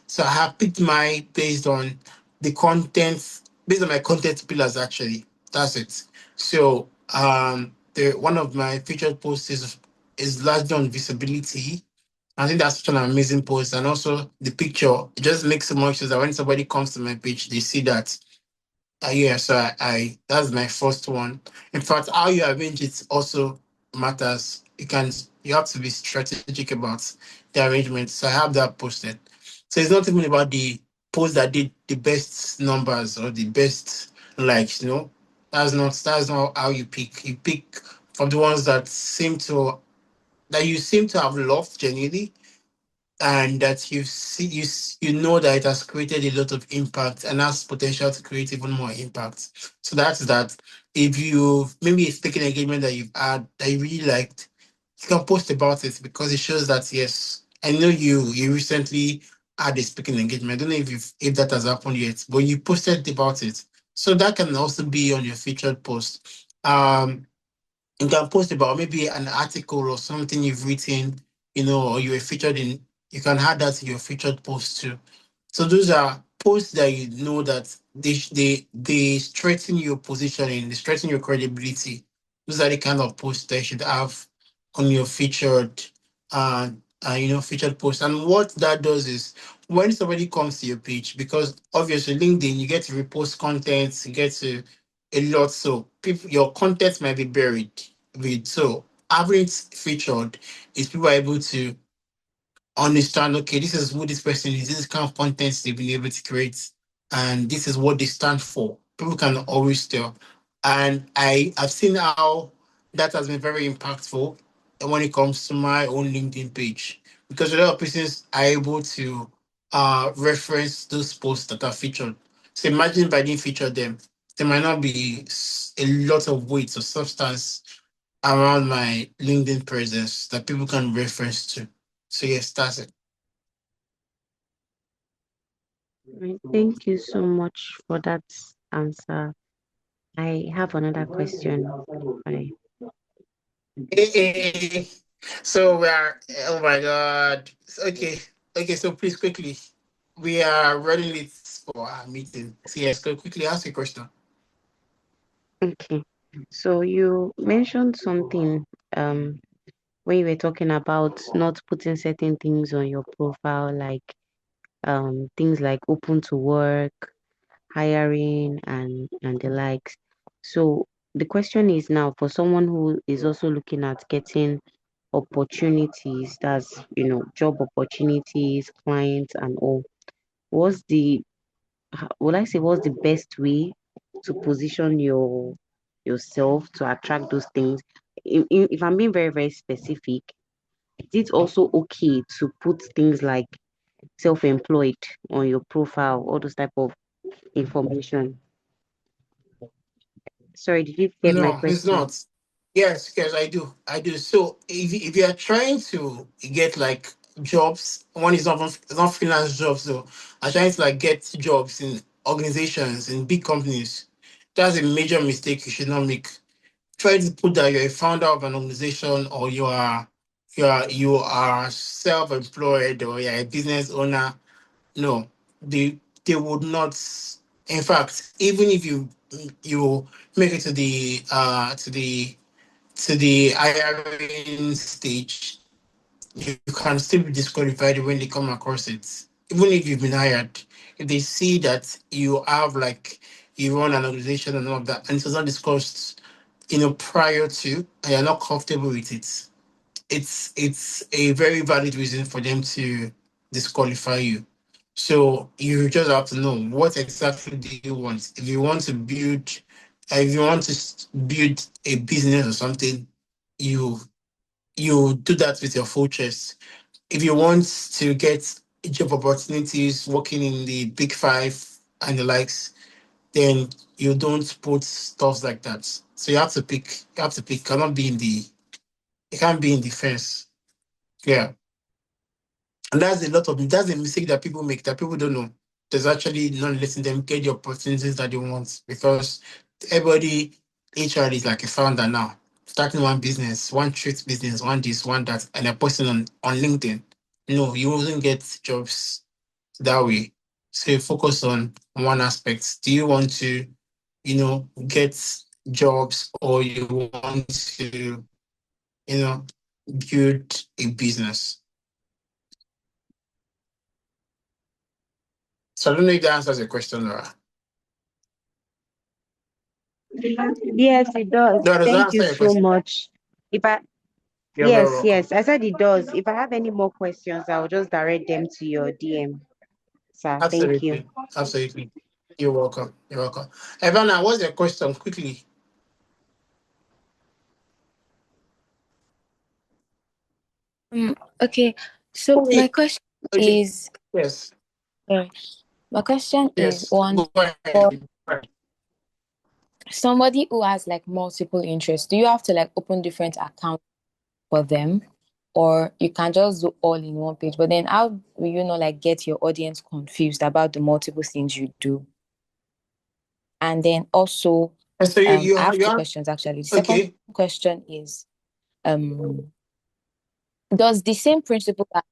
So I have picked mine based on the content, based on my content pillars actually. That's it. So the one of my featured posts is largely on visibility. I think that's such an amazing post. And also the picture, it just makes so much sense that when somebody comes to my page, they see that. Yeah, so I that's my first one. In fact, how you arrange it also matters. You have to be strategic about the arrangement. So I have that posted. So it's not even about the post that did the best numbers or the best likes. That's not how you pick. You pick from the ones that you seem to have loved genuinely and that you know that it has created a lot of impact and has potential to create even more impact. So that's that. If you maybe a speaking engagement that you've had that you really liked, you can post about it because it shows that yes, I know you recently had a speaking engagement. I don't know if that has happened yet, but you posted about it. So that can also be on your featured post. You can post about maybe an article or something you've written, or you were featured in, you can add that to your featured post too. So those are posts that you know that they strengthen your positioning, they strengthen your credibility. Those are the kind of posts that you should have on your uh, featured post. And what that does is when somebody comes to your page, because obviously LinkedIn, you get to repost content, you get to a lot. So people, your content might be buried with. So having it featured is people are able to understand, okay, this is who this person is, this is kind of content they've been able to create, and this is what they stand for. People can always tell. And I've seen how that has been very impactful when it comes to my own LinkedIn page. Because a lot of persons are able to reference those posts that are featured. So imagine if I didn't feature them, there might not be a lot of weight or substance around my LinkedIn presence that people can reference to. So yes, that's it. Right. Thank you so much for that answer. I have another question. Right. Eh, So we are. Oh my God. Okay. Okay. So please quickly, we are running late for our meeting. So yes, go quickly ask a question. Okay. So you mentioned something when you were talking about not putting certain things on your profile, like things like open to work, hiring, and the likes. So the question is now for someone who is also looking at getting opportunities, that's job opportunities, clients, and all. What's the would I say what's the best way to position yourself to attract those things? If I'm being very, very specific, is it also okay to put things like self-employed on your profile, all those type of information? Sorry, did you get my No, it's question? not. Yes, yes, I do. I do. So if you are trying to get like jobs, one is not freelance jobs though. Are trying to like get jobs in organizations in big companies. That's a major mistake you should not make. Try to put that you're a founder of an organization or you are self-employed or you're a business owner. No, they would not. In fact, even if you make it to the hiring stage, you can still be disqualified when they come across it. Even if you've been hired, if they see that you have like you run an organization and all of that, and it was not discussed, prior to, and you're not comfortable with it, it's a very valid reason for them to disqualify you. So you just have to know what exactly do you want. If you want to build a business or something, you you do that with your full chest. If you want to get job opportunities working in the big five and the likes, then you don't put stuff like that. So you have to pick. You have to pick. Cannot be in the. It can't be in the fence. Yeah. And that's a mistake that people make that people don't know. There's actually not letting them get the opportunities that they want because everybody HR is like a founder now. Starting one business, one treat business, one this, one that, and they're posting on LinkedIn. No, you won't get jobs that way. So you focus on one aspect. Do you want to, get jobs or you want to, you know, build a business? So I don't know if that answers your question, Laura. Yes, it does. No, does that Thank you answer your so question? much. If I You're very Yes, welcome. yes, I said it does. If I have any more questions, I'll just direct them to your DM, sir. Thank you. Absolutely. Absolutely. You're welcome. You're welcome. Evana, what's your question? Quickly. Okay, so my Okay. question Okay. is, Yes. sorry, my question is Yes. one Go for ahead. somebody who has like multiple interests. Do you have to like open different accounts for them, or you can just do all in one page? But then, how will you not like get your audience confused about the multiple things you do? And then also, And so you I have you two have questions actually. The second okay. question is, um, does the same principle that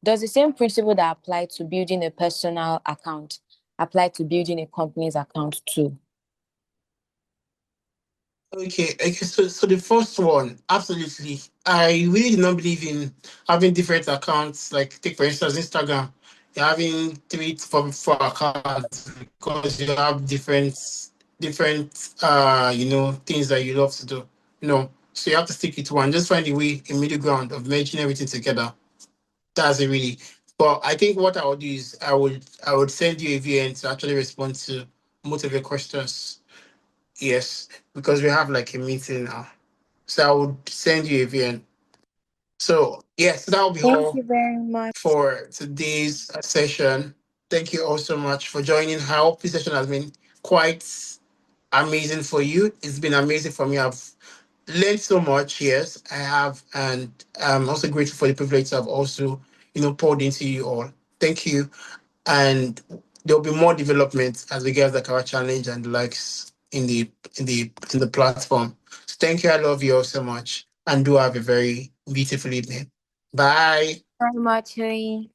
Does the same principle that apply to building a personal account apply to building a company's account too? Okay, okay. So the first one, absolutely. I really do not believe in having different accounts. Like take for instance Instagram, you're having three to four accounts because you have different things that you love to do. No, so you have to stick with one. Just find a way, a middle ground of merging everything together. That's it really. But I think what I would do is I would send you a VN to actually respond to most of your questions. Yes, because we have like a meeting now. So I would send you a VN. So yes, that will be Thank all you very much. for today's session. Thank you all so much for joining. I hope this session has been quite amazing for you. It's been amazing for me. I've learned so much. Yes, I have, and I'm also grateful for the privilege to have also, poured into you all. Thank you, and there'll be more development as we get the Kawa challenge and the likes in the platform. So thank you. I love you all so much, and do have a very beautiful evening. Bye. Very much, Hui.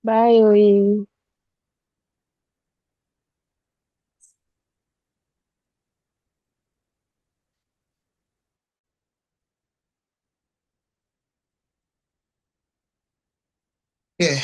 Bye, Oyin. Yeah.